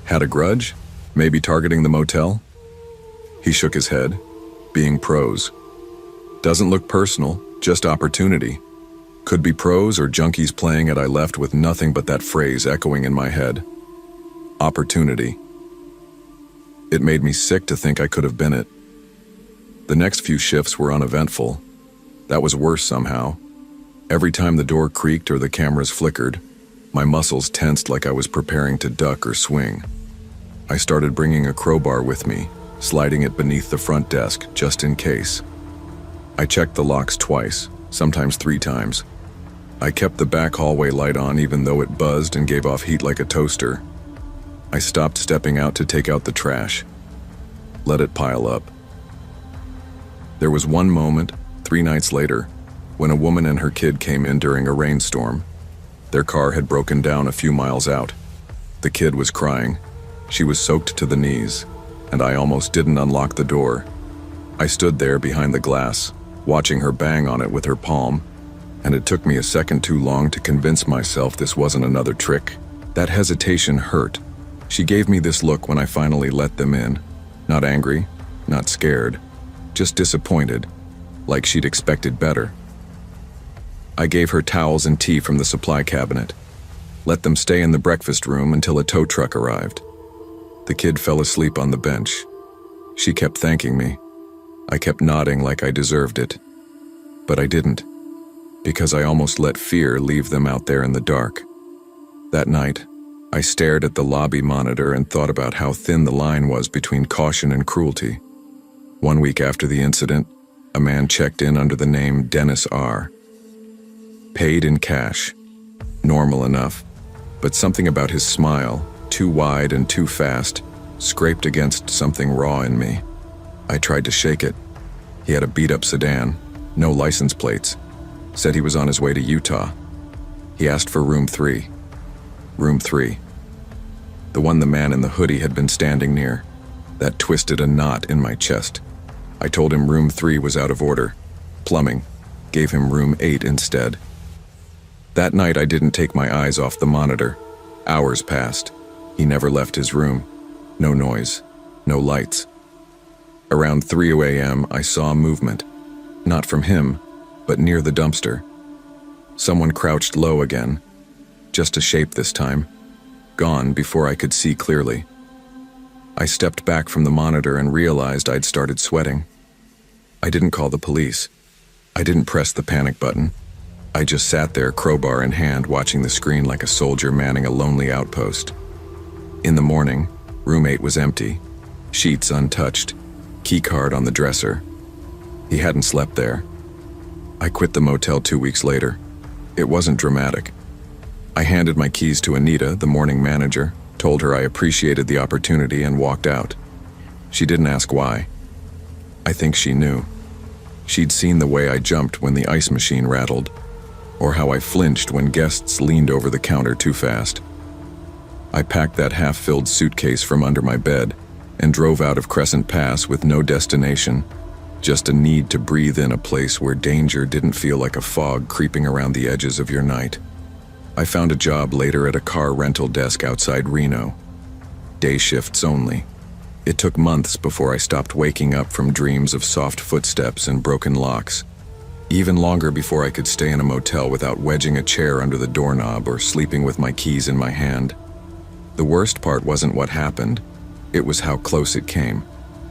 "Had a grudge? Maybe targeting the motel?" He shook his head, being pros. "Doesn't look personal, just opportunity. Could be pros or junkies playing it." I left with nothing but that phrase echoing in my head. Opportunity. It made me sick to think I could have been it. The next few shifts were uneventful. That was worse somehow. Every time the door creaked or the cameras flickered, my muscles tensed like I was preparing to duck or swing. I started bringing a crowbar with me, sliding it beneath the front desk just in case. I checked the locks twice, sometimes 3 times. I kept the back hallway light on even though it buzzed and gave off heat like a toaster. I stopped stepping out to take out the trash. Let it pile up. There was one moment, 3 nights later, when a woman and her kid came in during a rainstorm. Their car had broken down a few miles out. The kid was crying. She was soaked to the knees, and I almost didn't unlock the door. I stood there behind the glass, watching her bang on it with her palm, and it took me a second too long to convince myself this wasn't another trick. That hesitation hurt. She gave me this look when I finally let them in. Not angry, not scared, just disappointed, like she'd expected better. I gave her towels and tea from the supply cabinet. Let them stay in the breakfast room until a tow truck arrived. The kid fell asleep on the bench. She kept thanking me. I kept nodding like I deserved it. But I didn't, because I almost let fear leave them out there in the dark. That night, I stared at the lobby monitor and thought about how thin the line was between caution and cruelty. 1 week after the incident, a man checked in under the name Dennis R. Paid in cash. Normal enough, but something about his smile, too wide and too fast, scraped against something raw in me. I tried to shake it. He had a beat-up sedan, no license plates. Said he was on his way to Utah. He asked for room 3. Room 3. the one the man in the hoodie had been standing near. That twisted a knot in my chest. I told him room 3 was out of order. Plumbing. Gave him room 8 instead. That night I didn't take my eyes off the monitor. Hours passed. He never left his room. No noise. No lights. Around 3 a.m. I saw movement. Not from him, but near the dumpster. Someone crouched low again. Just a shape this time. Gone before I could see clearly. I stepped back from the monitor and realized I'd started sweating. I didn't call the police. I didn't press the panic button. I just sat there, crowbar in hand, watching the screen like a soldier manning a lonely outpost. In the morning, room 8 was empty. Sheets untouched. Keycard on the dresser. He hadn't slept there. I quit the motel 2 weeks later. It wasn't dramatic. I handed my keys to Anita, the morning manager, told her I appreciated the opportunity, and walked out. She didn't ask why. I think she knew. She'd seen the way I jumped when the ice machine rattled, or how I flinched when guests leaned over the counter too fast. I packed that half-filled suitcase from under my bed and drove out of Crescent Pass with no destination, just a need to breathe in a place where danger didn't feel like a fog creeping around the edges of your night. I found a job later at a car rental desk outside Reno. Day shifts only. It took months before I stopped waking up from dreams of soft footsteps and broken locks. Even longer before I could stay in a motel without wedging a chair under the doorknob or sleeping with my keys in my hand. The worst part wasn't what happened. It was how close it came,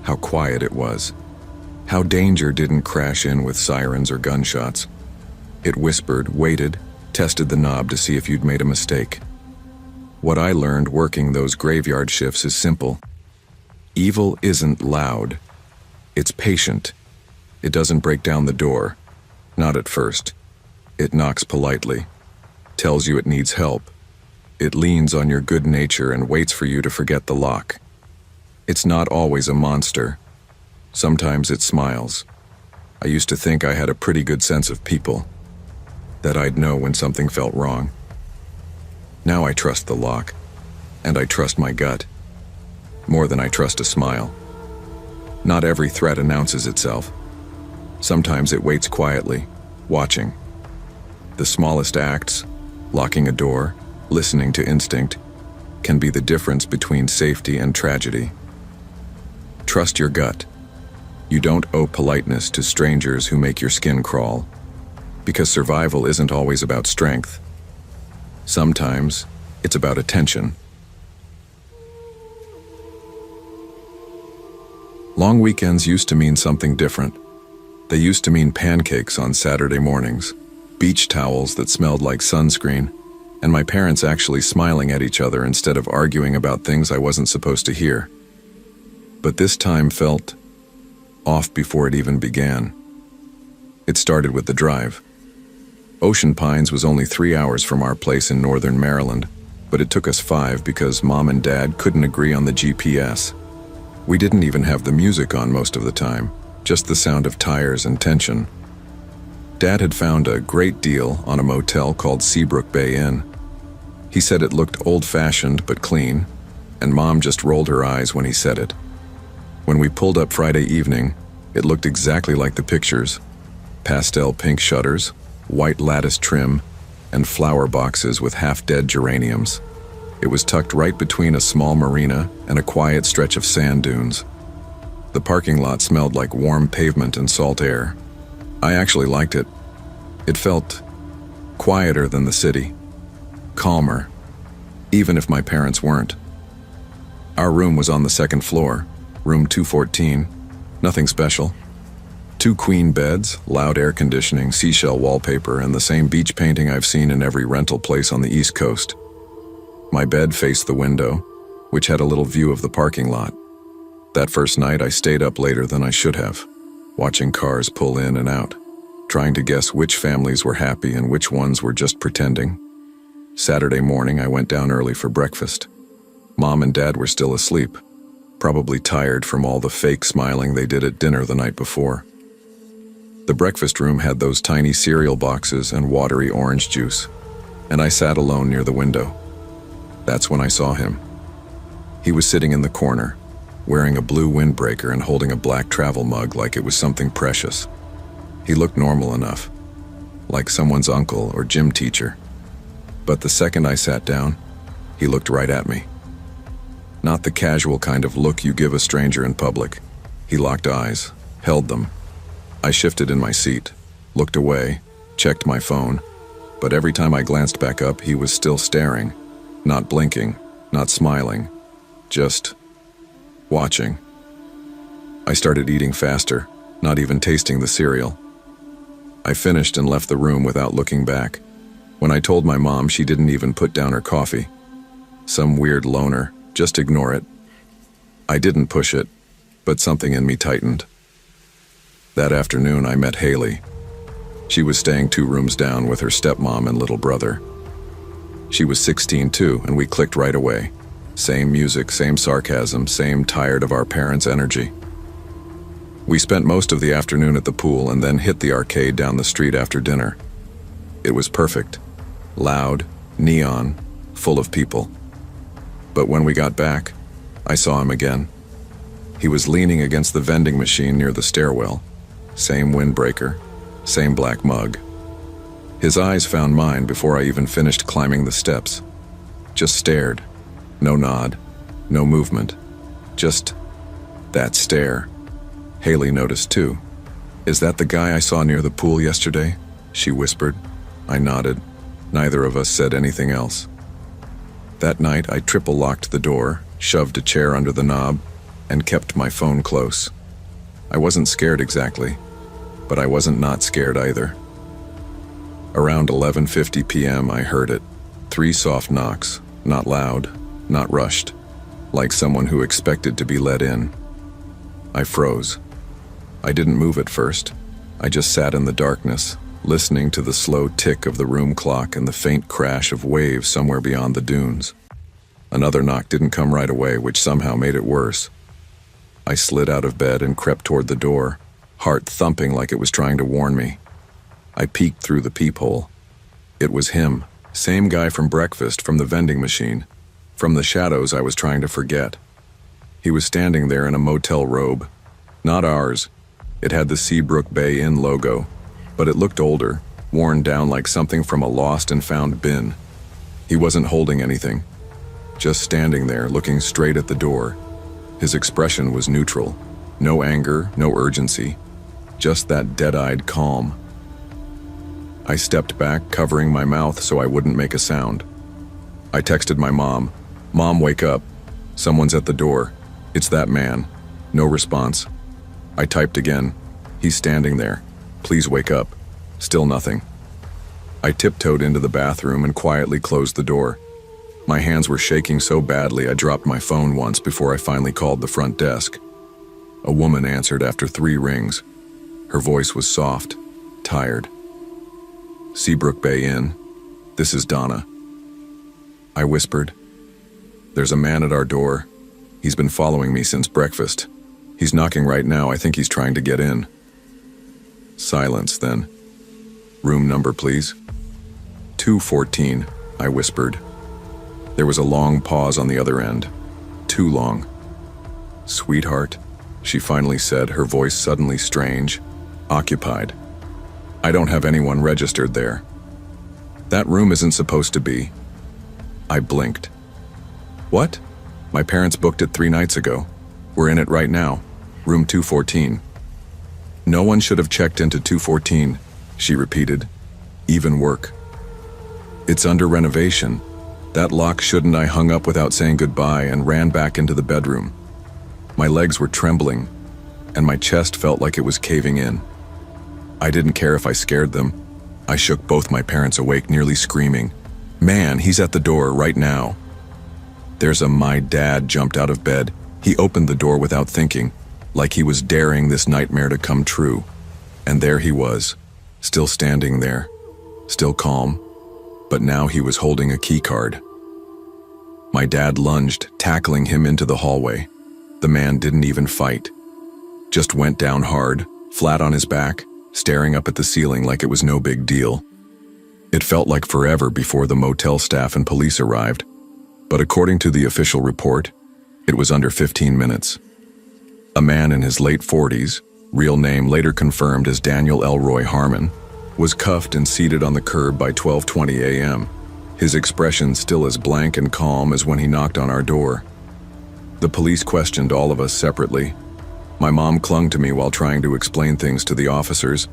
how quiet it was, how danger didn't crash in with sirens or gunshots. It whispered, waited, tested the knob to see if you'd made a mistake. What I learned working those graveyard shifts is simple. Evil isn't loud. It's patient. It doesn't break down the door. Not at first. It knocks politely. Tells you it needs help. It leans on your good nature and waits for you to forget the lock. It's not always a monster. Sometimes it smiles. I used to think I had a pretty good sense of people, that I'd know when something felt wrong. Now I trust the lock, and I trust my gut, more than I trust a smile. Not every threat announces itself. Sometimes it waits quietly, watching. The smallest acts, locking a door, listening to instinct, can be the difference between safety and tragedy. Trust your gut. You don't owe politeness to strangers who make your skin crawl, because survival isn't always about strength. Sometimes it's about attention. Long weekends used to mean something different. They used to mean pancakes on Saturday mornings, beach towels that smelled like sunscreen, and my parents actually smiling at each other instead of arguing about things I wasn't supposed to hear. But this time felt off before it even began. It started with the drive. Ocean Pines was only 3 hours from our place in northern Maryland, but it took us 5 because Mom and Dad couldn't agree on the GPS. We didn't even have the music on most of the time, just the sound of tires and tension. Dad had found a great deal on a motel called Seabrook Bay Inn. He said it looked old-fashioned but clean, and Mom just rolled her eyes when he said it. When we pulled up Friday evening, it looked exactly like the pictures. Pastel pink shutters, white lattice trim, and flower boxes with half-dead geraniums. It was tucked right between a small marina and a quiet stretch of sand dunes. The parking lot smelled like warm pavement and salt air. I actually liked it. It felt quieter than the city, calmer, even if my parents weren't. Our room was on the second floor, room 214, nothing special. 2 queen beds, loud air conditioning, seashell wallpaper, and the same beach painting I've seen in every rental place on the East Coast. My bed faced the window, which had a little view of the parking lot. That first night I stayed up later than I should have, watching cars pull in and out, trying to guess which families were happy and which ones were just pretending. Saturday morning I went down early for breakfast. Mom and Dad were still asleep, probably tired from all the fake smiling they did at dinner the night before. The breakfast room had those tiny cereal boxes and watery orange juice, and I sat alone near the window. That's when I saw him. He was sitting in the corner, wearing a blue windbreaker and holding a black travel mug like it was something precious. He looked normal enough, like someone's uncle or gym teacher. But the second I sat down, he looked right at me. Not the casual kind of look you give a stranger in public. He locked eyes, held them. I shifted in my seat, looked away, checked my phone, but every time I glanced back up, he was still staring, not blinking, not smiling, just watching. I started eating faster, not even tasting the cereal. I finished and left the room without looking back. When I told my mom, she didn't even put down her coffee. Some weird loner, just ignore it. I didn't push it, but something in me tightened. That afternoon, I met Haley. She was staying 2 rooms down with her stepmom and little brother. She was 16 too, and we clicked right away. Same music, same sarcasm, same tired of our parents' energy. We spent most of the afternoon at the pool and then hit the arcade down the street after dinner. It was perfect. Loud, neon, full of people. But when we got back, I saw him again. He was leaning against the vending machine near the stairwell. Same windbreaker, same black mug. His eyes found mine before I even finished climbing the steps. Just stared. No nod, no movement. Just that stare. Haley noticed too. "Is that the guy I saw near the pool yesterday?" she whispered. I nodded. Neither of us said anything else. That night, I triple-locked the door, shoved a chair under the knob, and kept my phone close. I wasn't scared exactly, but I wasn't not scared either. Around 11:50 p.m., I heard it. 3 soft knocks, not loud, not rushed, like someone who expected to be let in. I froze. I didn't move at first. I just sat in the darkness, listening to the slow tick of the room clock and the faint crash of waves somewhere beyond the dunes. Another knock didn't come right away, which somehow made it worse. I slid out of bed and crept toward the door, heart thumping like it was trying to warn me. I peeked through the peephole. It was him, same guy from breakfast, from the vending machine, from the shadows I was trying to forget. He was standing there in a motel robe. Not ours. It had the Seabrook Bay Inn logo, but it looked older, worn down like something from a lost and found bin. He wasn't holding anything, just standing there looking straight at the door. His expression was neutral. No anger, no urgency, just that dead-eyed calm. I stepped back, covering my mouth so I wouldn't make a sound. I texted my mom, "Mom, wake up. Someone's at the door. It's that man." No response. I typed again, "He's standing there. Please wake up." Still nothing. I tiptoed into the bathroom and quietly closed the door. My hands were shaking so badly I dropped my phone once before I finally called the front desk. A woman answered after 3 rings. Her voice was soft, tired. "Seabrook Bay Inn. This is Donna." I whispered, "There's a man at our door. He's been following me since breakfast. He's knocking right now. I think he's trying to get in." Silence then. "Room number, please." 214, I whispered. There was a long pause on the other end. Too long. "Sweetheart," she finally said, her voice suddenly strange. "Occupied. I don't have anyone registered there. That room isn't supposed to be." I blinked. "What? My parents booked it 3 nights ago. We're in it right now. Room 214. "No one should have checked into 214, she repeated. "Even work. It's under renovation. That lock shouldn't." I hung up without saying goodbye and ran back into the bedroom. My legs were trembling, and my chest felt like it was caving in. I didn't care if I scared them. I shook both my parents awake, nearly screaming, "Man, he's at the door right now." My dad jumped out of bed. He opened the door without thinking, like he was daring this nightmare to come true. And there he was, still standing there, still calm, but now he was holding a key card. My dad lunged, tackling him into the hallway. The man didn't even fight. Just went down hard, flat on his back, staring up at the ceiling like it was no big deal. It felt like forever before the motel staff and police arrived, but according to the official report, It was under 15 minutes. A man in his late 40s, real name later confirmed as Daniel Elroy Harmon, was cuffed and seated on the curb by 12:20 a.m., his expression still as blank and calm as when he knocked on our door. The police questioned all of us separately. My mom clung to me while trying to explain things to the officers,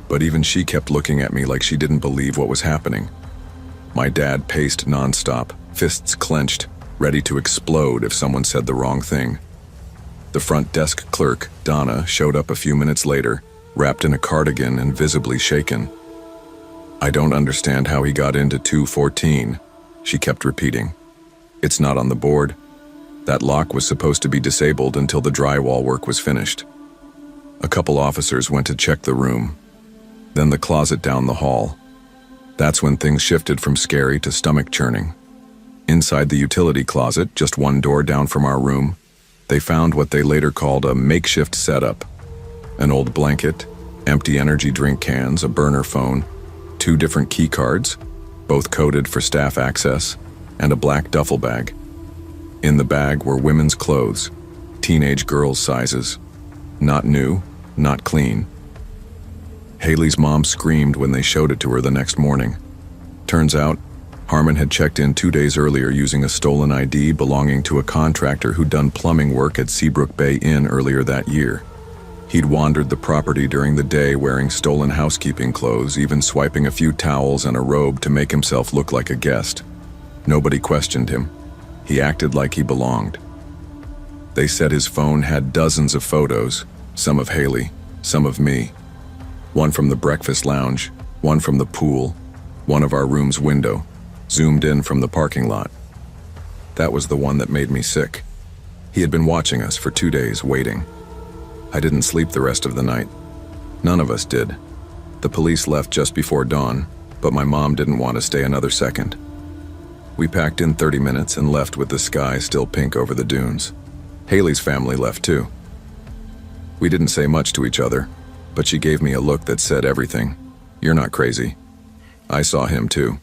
but even she kept looking at me like she didn't believe what was happening. My dad paced nonstop, fists clenched, ready to explode if someone said the wrong thing. The front desk clerk, Donna, showed up a few minutes later, wrapped in a cardigan and visibly shaken. "I don't understand how he got into 214, she kept repeating. "It's not on the board. That lock was supposed to be disabled until the drywall work was finished." A couple officers went to check the room, then the closet down the hall. That's when things shifted from scary to stomach churning. Inside the utility closet, just one door down from our room, they found what they later called a makeshift setup. An old blanket, empty energy drink cans, a burner phone, 2 different key cards, both coded for staff access, and a black duffel bag. In the bag were women's clothes, teenage girls' sizes. Not new, not clean. Haley's mom screamed when they showed it to her the next morning. Turns out, Harmon had checked in 2 days earlier using a stolen ID belonging to a contractor who'd done plumbing work at Seabrook Bay Inn earlier that year. He'd wandered the property during the day wearing stolen housekeeping clothes, even swiping a few towels and a robe to make himself look like a guest. Nobody questioned him. He acted like he belonged. They said his phone had dozens of photos, some of Haley, some of me. One from the breakfast lounge, one from the pool, one of our room's window, zoomed in from the parking lot. That was the one that made me sick. He had been watching us for 2 days, waiting. I didn't sleep the rest of the night. None of us did. The police left just before dawn, but my mom didn't want to stay another second. We packed in 30 minutes and left with the sky still pink over the dunes. Haley's family left too. We didn't say much to each other, but she gave me a look that said everything. "You're not crazy." I saw him too.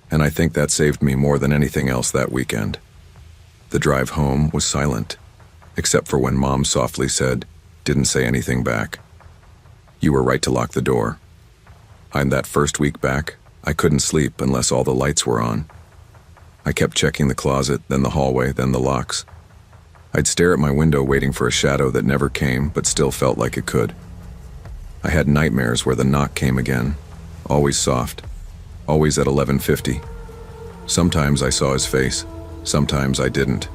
And I think that saved me more than anything else that weekend. The drive home was silent, except for when Mom softly said, "Didn't say anything back. You were right to lock the door." And that first week back, I couldn't sleep unless all the lights were on. I kept checking the closet, then the hallway, then the locks. I'd stare at my window waiting for a shadow that never came but still felt like it could. I had nightmares where the knock came again, always soft, always at 11:50. Sometimes I saw his face, sometimes I didn't.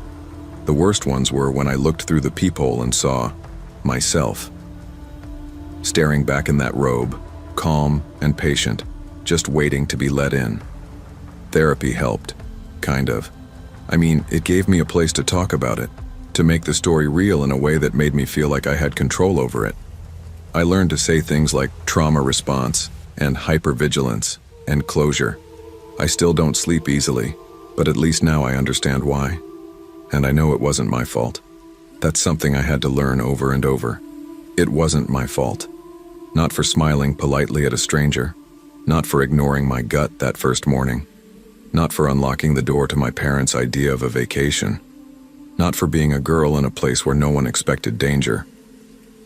The worst ones were when I looked through the peephole and saw myself. Staring back in that robe, calm and patient, just waiting to be let in. Therapy helped, kind of. I mean, it gave me a place to talk about it, to make the story real in a way that made me feel like I had control over it. I learned to say things like trauma response and hypervigilance and closure. I still don't sleep easily, but at least now I understand why. And I know it wasn't my fault. That's something I had to learn over and over. It wasn't my fault. Not for smiling politely at a stranger. Not for ignoring my gut that first morning. Not for unlocking the door to my parents' idea of a vacation. Not for being a girl in a place where no one expected danger.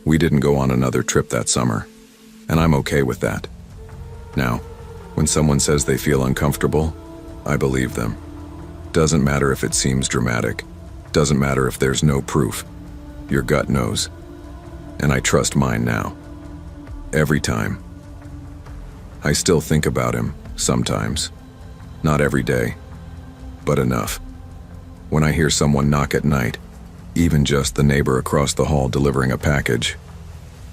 We didn't go on another trip that summer, and I'm okay with that. Now, when someone says they feel uncomfortable, I believe them. Doesn't matter if it seems dramatic. Doesn't matter if there's no proof. Your gut knows. And I trust mine now. Every time. I still think about him, sometimes. Not every day, but enough. When I hear someone knock at night, even just the neighbor across the hall delivering a package,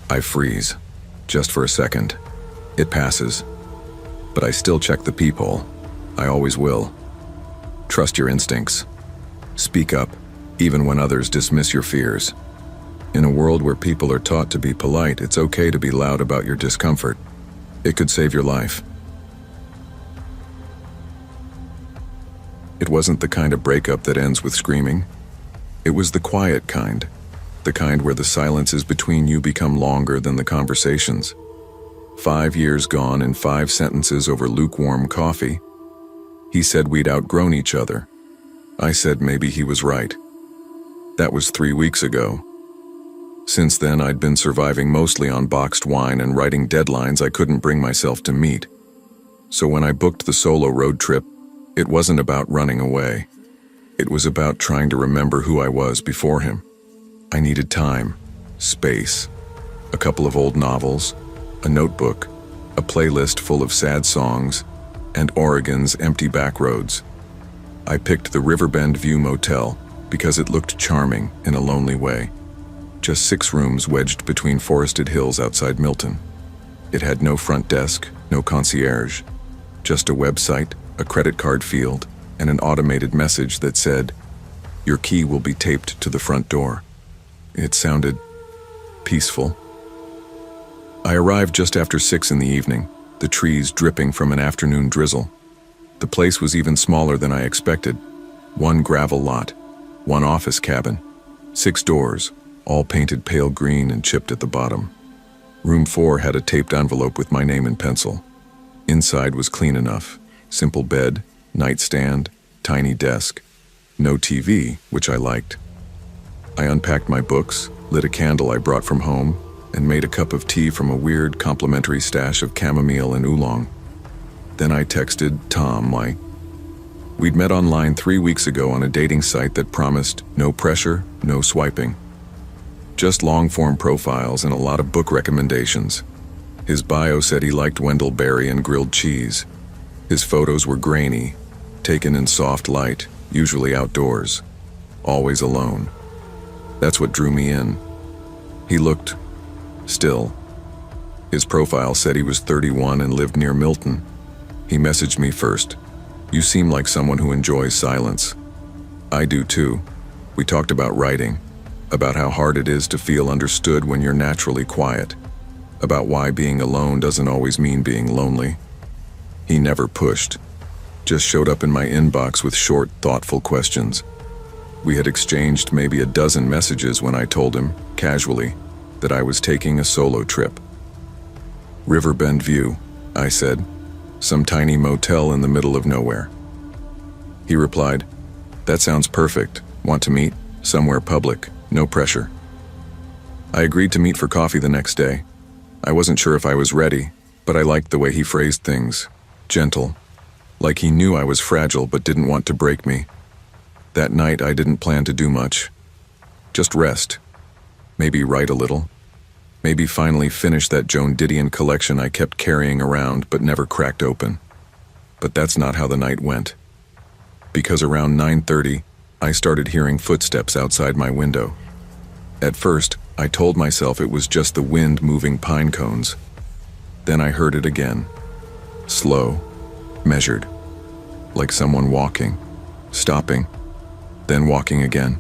I freeze, just for a second. It passes. But I still check the peephole. I always will. Trust your instincts. Speak up, even when others dismiss your fears. In a world where people are taught to be polite, it's okay to be loud about your discomfort. It could save your life. It wasn't the kind of breakup that ends with screaming. It was the quiet kind. The kind where the silences between you become longer than the conversations. 5 years gone in 5 sentences over lukewarm coffee. He said we'd outgrown each other. I said maybe he was right. That was 3 weeks ago. Since then, I'd been surviving mostly on boxed wine and writing deadlines I couldn't bring myself to meet. So when I booked the solo road trip, it wasn't about running away. It was about trying to remember who I was before him. I needed time, space, a couple of old novels, a notebook, a playlist full of sad songs, and Oregon's empty back roads. I picked the Riverbend View Motel because it looked charming in a lonely way. Just 6 rooms wedged between forested hills outside Milton. It had no front desk, no concierge, just a website, a credit card field, and an automated message that said, "Your key will be taped to the front door." It sounded peaceful. I arrived just after 6 in the evening, the trees dripping from an afternoon drizzle. The place was even smaller than I expected. 1 gravel lot, 1 office cabin, 6 doors, all painted pale green and chipped at the bottom. Room 4 had a taped envelope with my name in pencil. Inside was clean enough. Simple bed, nightstand, tiny desk. No TV, which I liked. I unpacked my books, lit a candle I brought from home, and made a cup of tea from a weird complimentary stash of chamomile and oolong. Then I texted Tom. We'd met online 3 weeks ago on a dating site that promised no pressure, no swiping. Just long-form profiles and a lot of book recommendations. His bio said he liked Wendell Berry and grilled cheese. His photos were grainy, taken in soft light, usually outdoors. Always alone. That's what drew me in. He looked still. His profile said he was 31 and lived near Milton. He messaged me first. "You seem like someone who enjoys silence." "I do too." We talked about writing, about how hard it is to feel understood when you're naturally quiet, about why being alone doesn't always mean being lonely. He never pushed, just showed up in my inbox with short, thoughtful questions. We had exchanged maybe a dozen messages when I told him, casually, that I was taking a solo trip. "Riverbend View," I said, "some tiny motel in the middle of nowhere." He replied, "That sounds perfect. Want to meet? Somewhere public. No pressure." I agreed to meet for coffee the next day. I wasn't sure if I was ready, but I liked the way he phrased things. Gentle. Like he knew I was fragile but didn't want to break me. That night I didn't plan to do much. Just rest. Maybe write a little. Maybe finally finish that Joan Didion collection I kept carrying around but never cracked open. But that's not how the night went. Because around 9:30, I started hearing footsteps outside my window. At first, I told myself it was just the wind moving pine cones. Then I heard it again. Slow, measured, like someone walking, stopping, then walking again.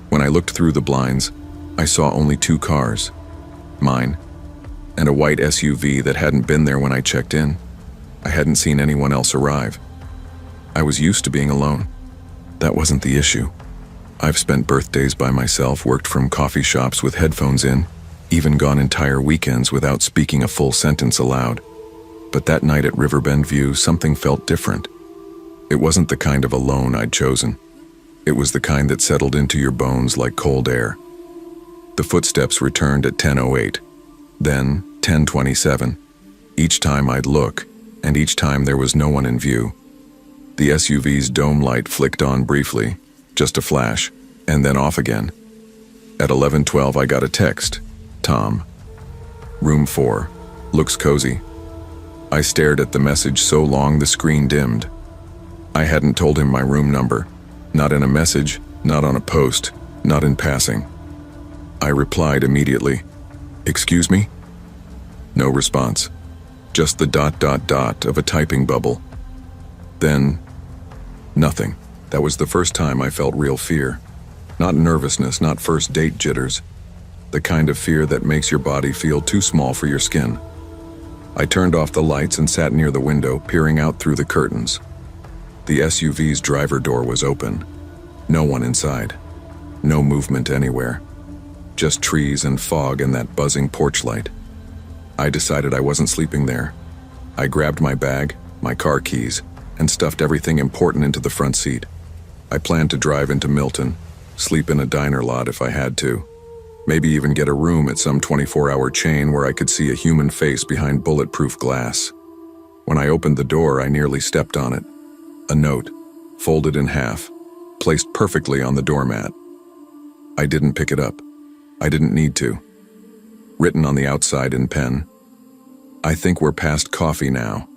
When I looked through the blinds, I saw only 2 cars, mine, and a white SUV that hadn't been there when I checked in. I hadn't seen anyone else arrive. I was used to being alone. That wasn't the issue. I've spent birthdays by myself, worked from coffee shops with headphones in, even gone entire weekends without speaking a full sentence aloud. But that night at Riverbend View, something felt different. It wasn't the kind of alone I'd chosen. It was the kind that settled into your bones like cold air. The footsteps returned at 10:08, then 10:27. Each time I'd look, and each time there was no one in view. The SUV's dome light flicked on briefly, just a flash, and then off again. At 11:12 I got a text. "Tom. Room 4. Looks cozy." I stared at the message so long the screen dimmed. I hadn't told him my room number. Not in a message, not on a post, not in passing. I replied immediately. "Excuse me?" No response. Just the ... of a typing bubble. Then, nothing. That was the first time I felt real fear. Not nervousness, not first date jitters. The kind of fear that makes your body feel too small for your skin. I turned off the lights and sat near the window, peering out through the curtains. The SUV's driver door was open. No one inside. No movement anywhere. Just trees and fog and that buzzing porch light. I decided I wasn't sleeping there. I grabbed my bag, my car keys, and stuffed everything important into the front seat. I planned to drive into Milton, sleep in a diner lot if I had to. Maybe even get a room at some 24-hour chain where I could see a human face behind bulletproof glass. When I opened the door, I nearly stepped on it. A note, folded in half, placed perfectly on the doormat. I didn't pick it up. I didn't need to. Written on the outside in pen, "I think we're past coffee now."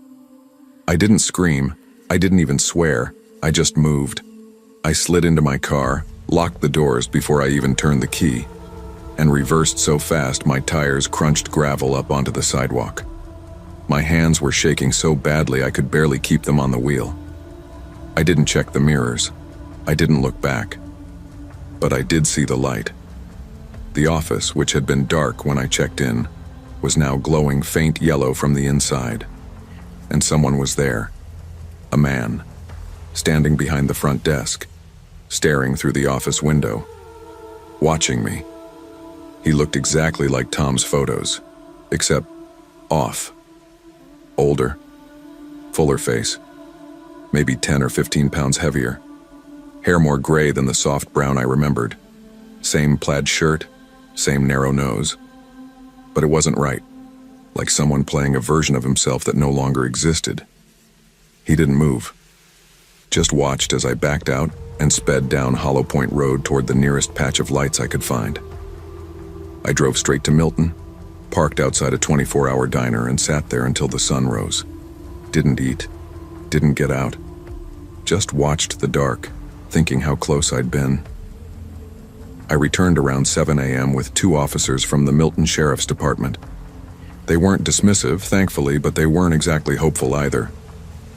I didn't scream. I didn't even swear. I just moved. I slid into my car, locked the doors before I even turned the key, and reversed so fast my tires crunched gravel up onto the sidewalk. My hands were shaking so badly I could barely keep them on the wheel. I didn't check the mirrors. I didn't look back. But I did see the light. The office, which had been dark when I checked in, was now glowing faint yellow from the inside. And someone was there. A man, standing behind the front desk, staring through the office window, watching me. He looked exactly like Tom's photos, except off. Older, fuller face, maybe 10 or 15 pounds heavier. Hair more gray than the soft brown I remembered. Same plaid shirt, same narrow nose. But it wasn't right, like someone playing a version of himself that no longer existed. He didn't move, just watched as I backed out and sped down Hollow Point Road toward the nearest patch of lights I could find. I drove straight to Milton, parked outside a 24-hour diner and sat there until the sun rose. Didn't eat, didn't get out, just watched the dark, thinking how close I'd been. I returned around 7 a.m. with 2 officers from the Milton Sheriff's Department. They weren't dismissive, thankfully, but they weren't exactly hopeful either.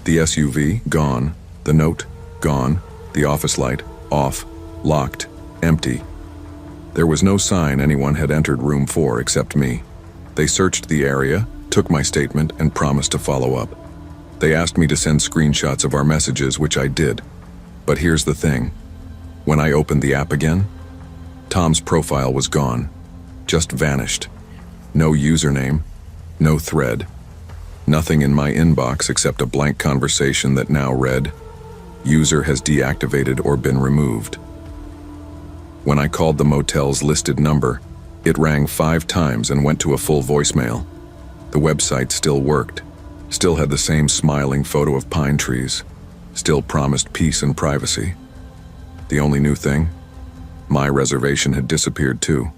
The SUV, gone. The note, gone. The office light, off. Locked. Empty. There was no sign anyone had entered room 4 except me. They searched the area, took my statement, and promised to follow up. They asked me to send screenshots of our messages, which I did. But here's the thing. When I opened the app again, Tom's profile was gone. Just vanished. No username. No thread. Nothing in my inbox except a blank conversation that now read, "User has deactivated or been removed." When I called the motel's listed number, it rang 5 times and went to a full voicemail. The website still worked, still had the same smiling photo of pine trees, still promised peace and privacy. The only new thing? My reservation had disappeared too.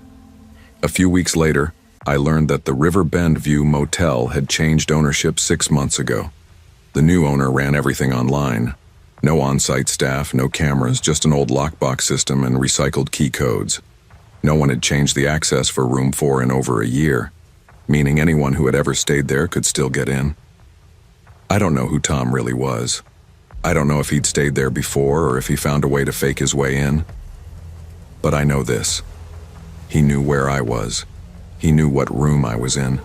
A few weeks later, I learned that the River Bend View Motel had changed ownership 6 months ago. The new owner ran everything online. No on-site staff, no cameras, just an old lockbox system and recycled key codes. No one had changed the access for room 4 in over a year, meaning anyone who had ever stayed there could still get in. I don't know who Tom really was. I don't know if he'd stayed there before or if he found a way to fake his way in. But I know this. He knew where I was. He knew what room I was in.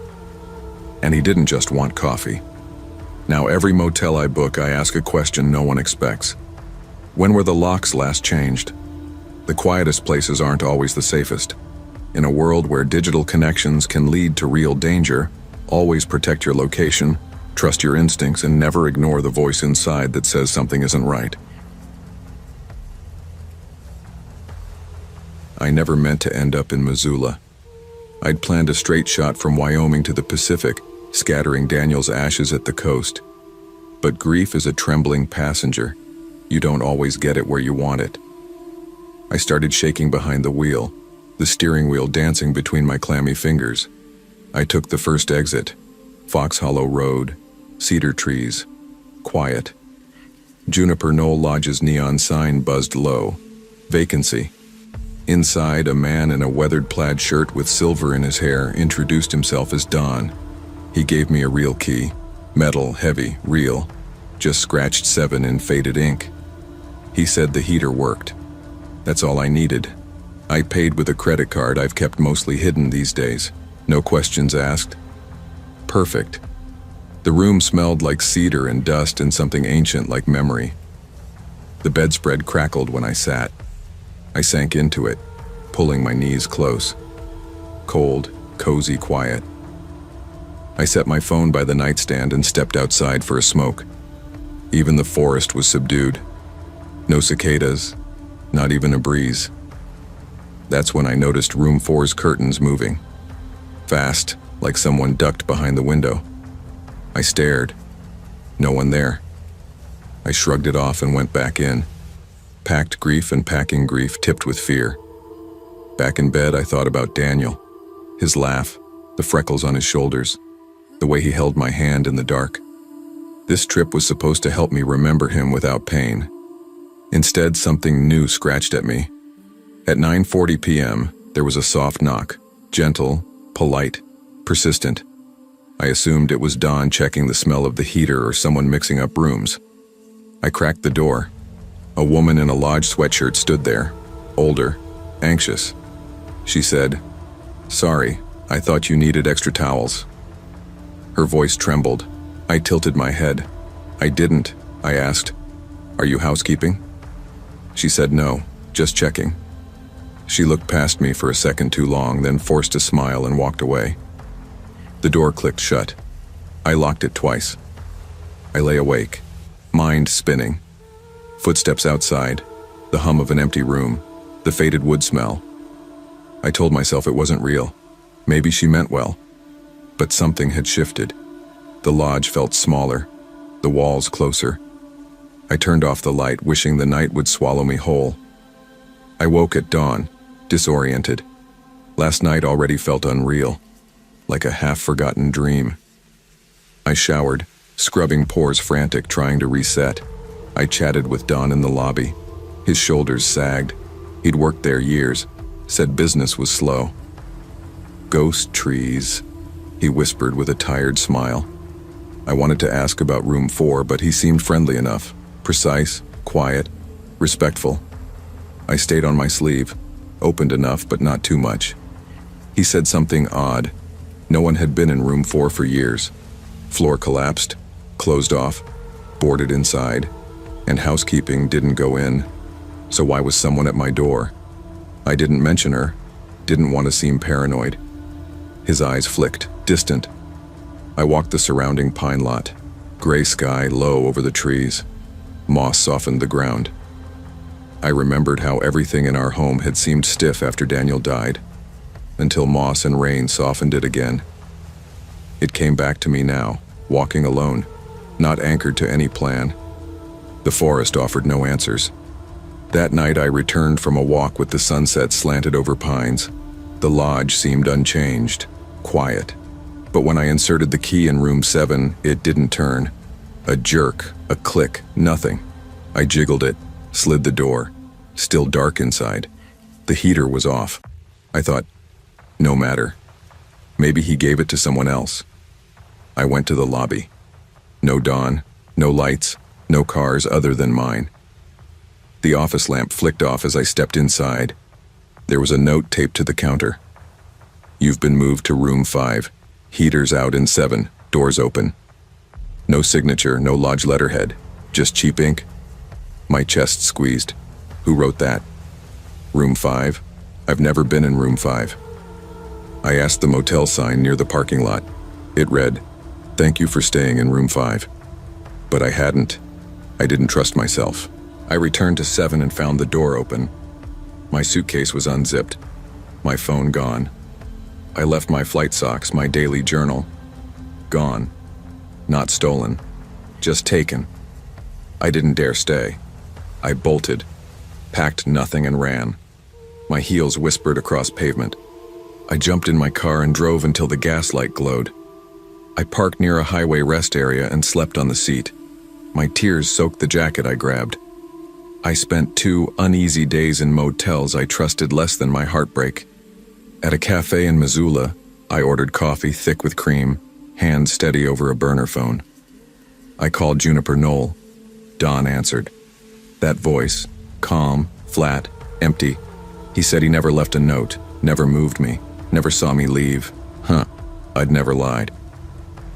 And he didn't just want coffee. Now every motel I book, I ask a question no one expects. When were the locks last changed? The quietest places aren't always the safest. In a world where digital connections can lead to real danger, always protect your location, trust your instincts, and never ignore the voice inside that says something isn't right. I never meant to end up in Missoula. I'd planned a straight shot from Wyoming to the Pacific, scattering Daniel's ashes at the coast. But grief is a trembling passenger. You don't always get it where you want it. I started shaking behind the wheel, the steering wheel dancing between my clammy fingers. I took the first exit. Fox Hollow Road, cedar trees, quiet. Juniper Knoll Lodge's neon sign buzzed low. Vacancy. Inside, a man in a weathered plaid shirt with silver in his hair introduced himself as Don. He gave me a real key. Metal, heavy, real. Just scratched 7 in faded ink. He said the heater worked. That's all I needed. I paid with a credit card I've kept mostly hidden these days. No questions asked. Perfect. The room smelled like cedar and dust and something ancient like memory. The bedspread crackled when I sat. I sank into it, pulling my knees close. Cold, cozy quiet. I set my phone by the nightstand and stepped outside for a smoke. Even the forest was subdued. No cicadas, not even a breeze. That's when I noticed room four's curtains moving. Fast, like someone ducked behind the window. I stared. No one there. I shrugged it off and went back in. Packed grief and packing grief tipped with fear. Back in bed, I thought about Daniel. His laugh, the freckles on his shoulders, the way he held my hand in the dark. This trip was supposed to help me remember him without pain. Instead, something new scratched at me. At 9:40 p.m., there was a soft knock, gentle, polite, persistent. I assumed it was Dawn checking the smell of the heater or someone mixing up rooms. I cracked the door. A woman in a lodge sweatshirt stood there, older, anxious. She said, "Sorry, I thought you needed extra towels." Her voice trembled. I tilted my head. "I didn't," I asked. "Are you housekeeping?" She said no, just checking. She looked past me for a second too long, then forced a smile and walked away. The door clicked shut. I locked it twice. I lay awake, mind spinning. Footsteps outside, the hum of an empty room, the faded wood smell. I told myself it wasn't real. Maybe she meant well. But something had shifted. The lodge felt smaller, the walls closer. I turned off the light, wishing the night would swallow me whole. I woke at dawn, disoriented. Last night already felt unreal, like a half-forgotten dream. I showered, scrubbing pores frantic, trying to reset. I chatted with Don in the lobby. His shoulders sagged. He'd worked there years, said business was slow. "Ghost trees," he whispered with a tired smile. I wanted to ask about room 4, but he seemed friendly enough, precise, quiet, respectful. I stayed on my sleeve, opened enough but not too much. He said something odd. No one had been in room 4 for years. Floor collapsed, closed off, boarded inside, and housekeeping didn't go in. So why was someone at my door? I didn't mention her, didn't want to seem paranoid. His eyes flicked, distant. I walked the surrounding pine lot, gray sky low over the trees. Moss softened the ground. I remembered how everything in our home had seemed stiff after Daniel died, until moss and rain softened it again. It came back to me now, walking alone, not anchored to any plan. The forest offered no answers. That night I returned from a walk with the sunset slanted over pines. The lodge seemed unchanged, quiet. But when I inserted the key in room 7, it didn't turn. A jerk, a click, nothing. I jiggled it, slid the door. Still dark inside. The heater was off. I thought, no matter. Maybe he gave it to someone else. I went to the lobby. No dawn, no lights, no cars other than mine. The office lamp flicked off as I stepped inside. There was a note taped to the counter. "You've been moved to room 5. Heaters out in 7. Doors open." No signature, no lodge letterhead, just cheap ink. My chest squeezed. Who wrote that? Room 5? I've never been in room 5. I asked the motel sign near the parking lot. It read, "Thank you for staying in room 5. But I hadn't. I didn't trust myself. I returned to 7 and found the door open. My suitcase was unzipped. My phone gone. I left my flight socks, my daily journal. Gone. Not stolen. Just taken. I didn't dare stay. I bolted, packed nothing and ran. My heels whispered across pavement. I jumped in my car and drove until the gas light glowed. I parked near a highway rest area and slept on the seat. My tears soaked the jacket I grabbed. I spent 2 uneasy days in motels I trusted less than my heartbreak. At a cafe in Missoula, I ordered coffee thick with cream, hand steady over a burner phone. I called Juniper Knoll. Don answered. That voice, calm, flat, empty. He said he never left a note, never moved me, never saw me leave. I'd never lied.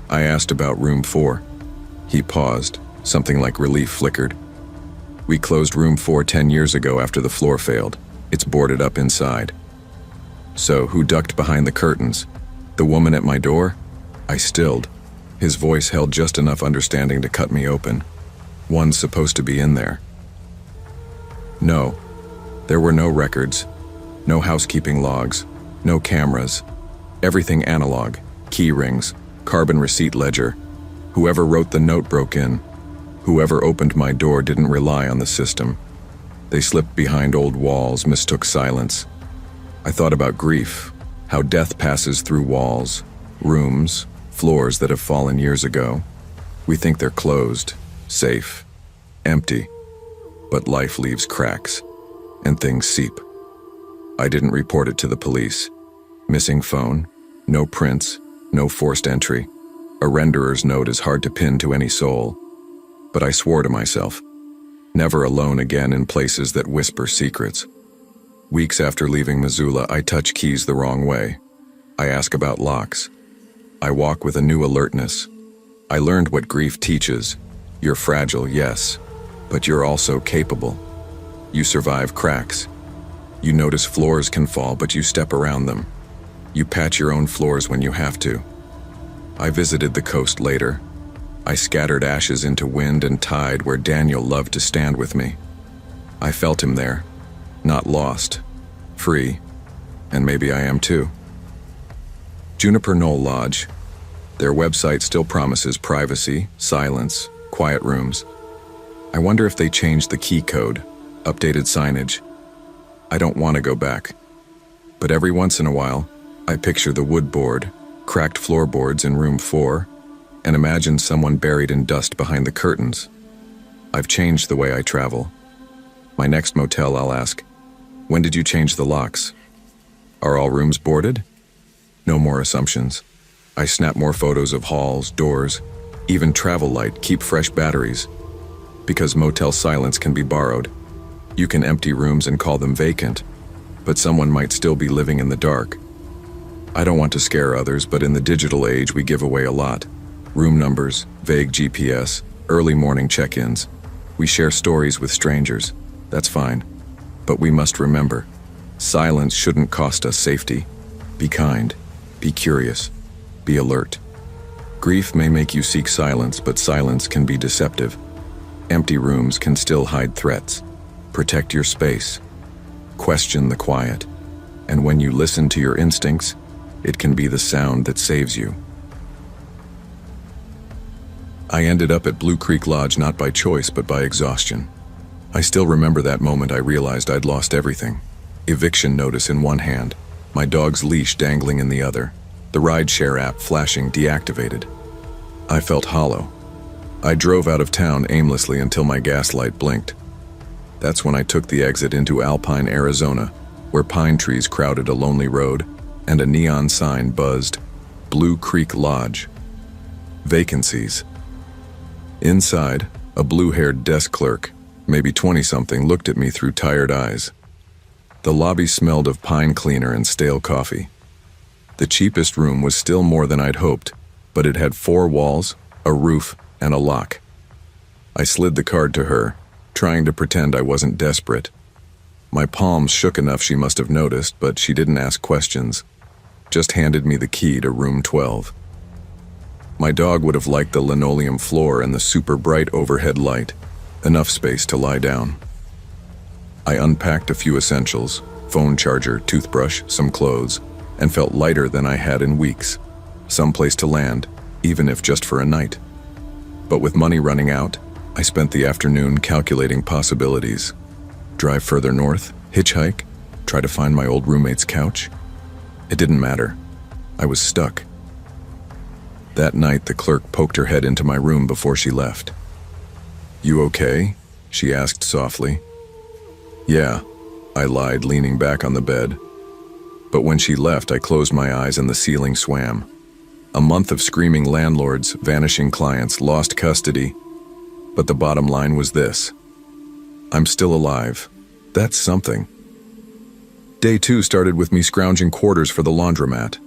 I asked about room 4. He paused. Something like relief flickered. We closed room 4 10 years ago after the floor failed. It's boarded up inside. So, who ducked behind the curtains? The woman at my door? I stilled. His voice held just enough understanding to cut me open. One's supposed to be in there. No, there were no records. No housekeeping logs, no cameras. Everything analog, key rings, carbon receipt ledger. Whoever wrote the note broke in. Whoever opened my door didn't rely on the system. They slipped behind old walls, mistook silence. I thought about grief, how death passes through walls, rooms, floors that have fallen years ago. We think they're closed, safe, empty, but life leaves cracks, and things seep. I didn't report it to the police. Missing phone, no prints, no forced entry. A renderer's note is hard to pin to any soul. But I swore to myself, never alone again in places that whisper secrets. Weeks after leaving Missoula, I touch keys the wrong way. I ask about locks. I walk with a new alertness. I learned what grief teaches. You're fragile, yes, but you're also capable. You survive cracks. You notice floors can fall, but you step around them. You patch your own floors when you have to. I visited the coast later. I scattered ashes into wind and tide where Daniel loved to stand with me. I felt him there, not lost, free, and maybe I am too. Juniper Knoll Lodge. Their website still promises privacy, silence, quiet rooms. I wonder if they changed the key code, updated signage. I don't want to go back. But every once in a while, I picture the wood board, cracked floorboards in room 4, and imagine someone buried in dust behind the curtains. I've changed the way I travel. My next motel, I'll ask, when did you change the locks? Are all rooms boarded? No more assumptions. I snap more photos of halls, doors, even travel light, keep fresh batteries. Because motel silence can be borrowed. You can empty rooms and call them vacant, but someone might still be living in the dark. I don't want to scare others, but in the digital age we give away a lot. Room numbers, vague GPS, early morning check-ins. We share stories with strangers. That's fine. But we must remember, silence shouldn't cost us safety. Be kind. Be curious. Be alert. Grief may make you seek silence, but silence can be deceptive. Empty rooms can still hide threats. Protect your space. Question the quiet. And when you listen to your instincts, it can be the sound that saves you. I ended up at Blue Creek Lodge not by choice, but by exhaustion. I still remember that moment I realized I'd lost everything. Eviction notice in one hand, my dog's leash dangling in the other, the rideshare app flashing deactivated. I felt hollow. I drove out of town aimlessly until my gas light blinked. That's when I took the exit into Alpine, Arizona, where pine trees crowded a lonely road and a neon sign buzzed, Blue Creek Lodge. Vacancies. Inside, a blue-haired desk clerk, maybe 20-something, looked at me through tired eyes. The lobby smelled of pine cleaner and stale coffee. The cheapest room was still more than I'd hoped, but it had 4 walls, a roof, and a lock. I slid the card to her, trying to pretend I wasn't desperate. My palms shook enough she must have noticed, but she didn't ask questions, just handed me the key to room 12. My dog would have liked the linoleum floor and the super bright overhead light, enough space to lie down. I unpacked a few essentials, phone charger, toothbrush, some clothes, and felt lighter than I had in weeks. Some place to land, even if just for a night. But with money running out, I spent the afternoon calculating possibilities. Drive further north, hitchhike, try to find my old roommate's couch. It didn't matter. I was stuck. That night, the clerk poked her head into my room before she left. "You okay?" she asked softly. "Yeah," I lied, leaning back on the bed. But when she left, I closed my eyes and the ceiling swam. A month of screaming landlords, vanishing clients, lost custody. But the bottom line was this: I'm still alive. That's something. Day 2 started with me scrounging quarters for the laundromat.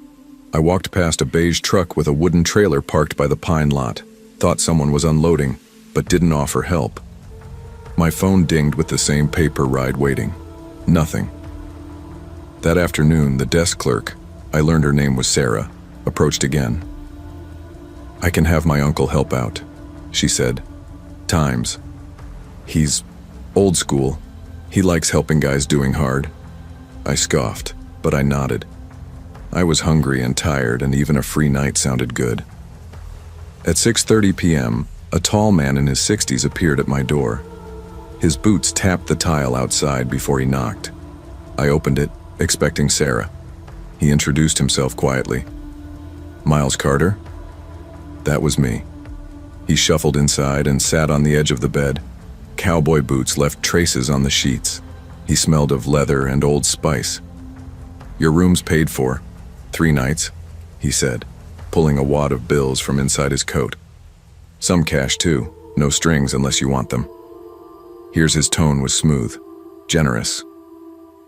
I walked past a beige truck with a wooden trailer parked by the pine lot, thought someone was unloading, but didn't offer help. My phone dinged with the same paper ride waiting. Nothing. That afternoon, the desk clerk, I learned her name was Sarah, approached again. "I can have my uncle help out," she said. "Times. He's old school. He likes helping guys doing hard." I scoffed, but I nodded. I was hungry and tired, and even a free night sounded good. At 6:30 p.m., a tall man in his 60s appeared at my door. His boots tapped the tile outside before he knocked. I opened it, expecting Sarah. He introduced himself quietly. "Miles Carter?" That was me. He shuffled inside and sat on the edge of the bed. Cowboy boots left traces on the sheets. He smelled of leather and Old Spice. "Your room's paid for. 3 nights," he said, pulling a wad of bills from inside his coat. "Some cash too, no strings unless you want them." His tone was smooth, generous.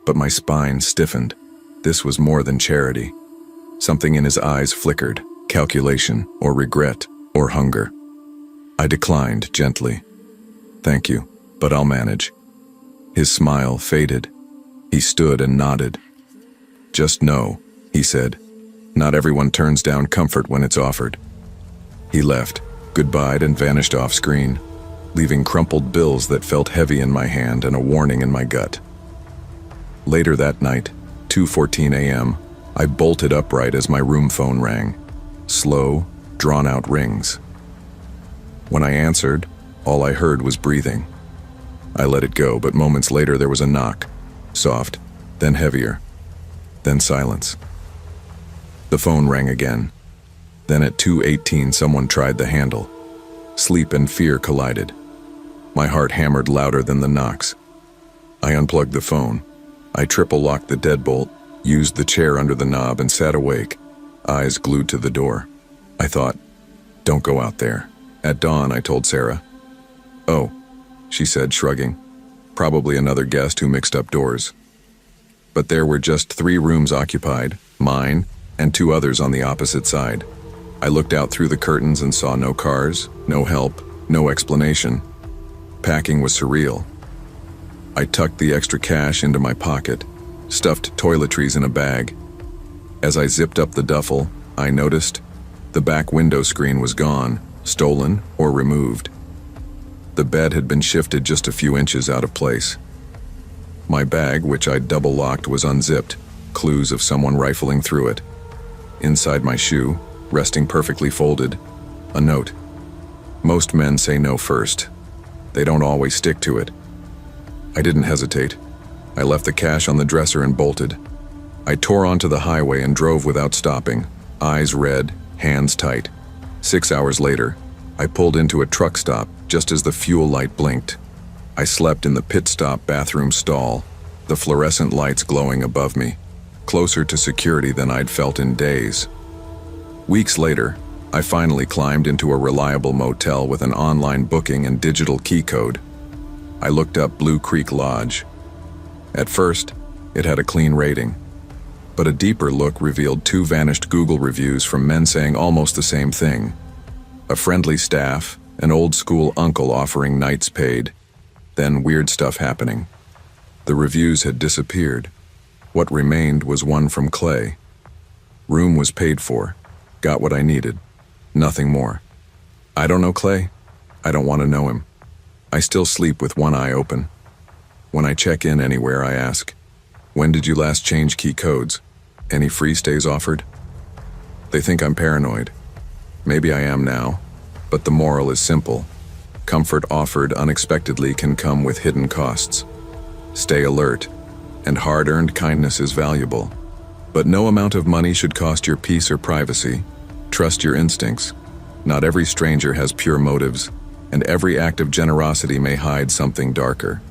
But my spine stiffened. This was more than charity. Something in his eyes flickered, calculation or regret or hunger. I declined gently. "Thank you, but I'll manage." His smile faded. He stood and nodded. "Just know," he said, "not everyone turns down comfort when it's offered." He left, goodbyed, and vanished off screen, leaving crumpled bills that felt heavy in my hand and a warning in my gut. Later that night, 2:14 a.m., I bolted upright as my room phone rang. Slow, drawn-out rings. When I answered, all I heard was breathing. I let it go, but moments later there was a knock. Soft, then heavier, then silence. The phone rang again. Then at 2:18 someone tried the handle. Sleep and fear collided. My heart hammered louder than the knocks. I unplugged the phone. I triple-locked the deadbolt, used the chair under the knob, and sat awake, eyes glued to the door. I thought, "Don't go out there." At dawn, I told Sarah. "Oh," she said, shrugging. "Probably another guest who mixed up doors." But there were just 3 rooms occupied, mine and 2 others on the opposite side. I looked out through the curtains and saw no cars, no help, no explanation. Packing was surreal. I tucked the extra cash into my pocket, stuffed toiletries in a bag. As I zipped up the duffel, I noticed the back window screen was gone, stolen or removed. The bed had been shifted just a few inches out of place. My bag, which I'd double-locked, was unzipped, clues of someone rifling through it. Inside my shoe, resting perfectly folded, a note. Most men say no first. They don't always stick to it. I didn't hesitate. I left the cash on the dresser and bolted. I tore onto the highway and drove without stopping, eyes red, hands tight. 6 hours later, I pulled into a truck stop just as the fuel light blinked. I slept in the pit stop bathroom stall, the fluorescent lights glowing above me, closer to security than I'd felt in days. Weeks later, I finally climbed into a reliable motel with an online booking and digital key code. I looked up Blue Creek Lodge. At first, it had a clean rating, but a deeper look revealed 2 vanished Google reviews from men saying almost the same thing. A friendly staff, an old-school uncle offering nights paid, then weird stuff happening. The reviews had disappeared. What remained was one from Clay. Room was paid for. Got what I needed. Nothing more. I don't know Clay. I don't want to know him. I still sleep with one eye open. When I check in anywhere, I ask, "When did you last change key codes? Any free stays offered?" They think I'm paranoid. Maybe I am now, but the moral is simple. Comfort offered unexpectedly can come with hidden costs. Stay alert, and hard-earned kindness is valuable. But no amount of money should cost your peace or privacy. Trust your instincts. Not every stranger has pure motives, and every act of generosity may hide something darker.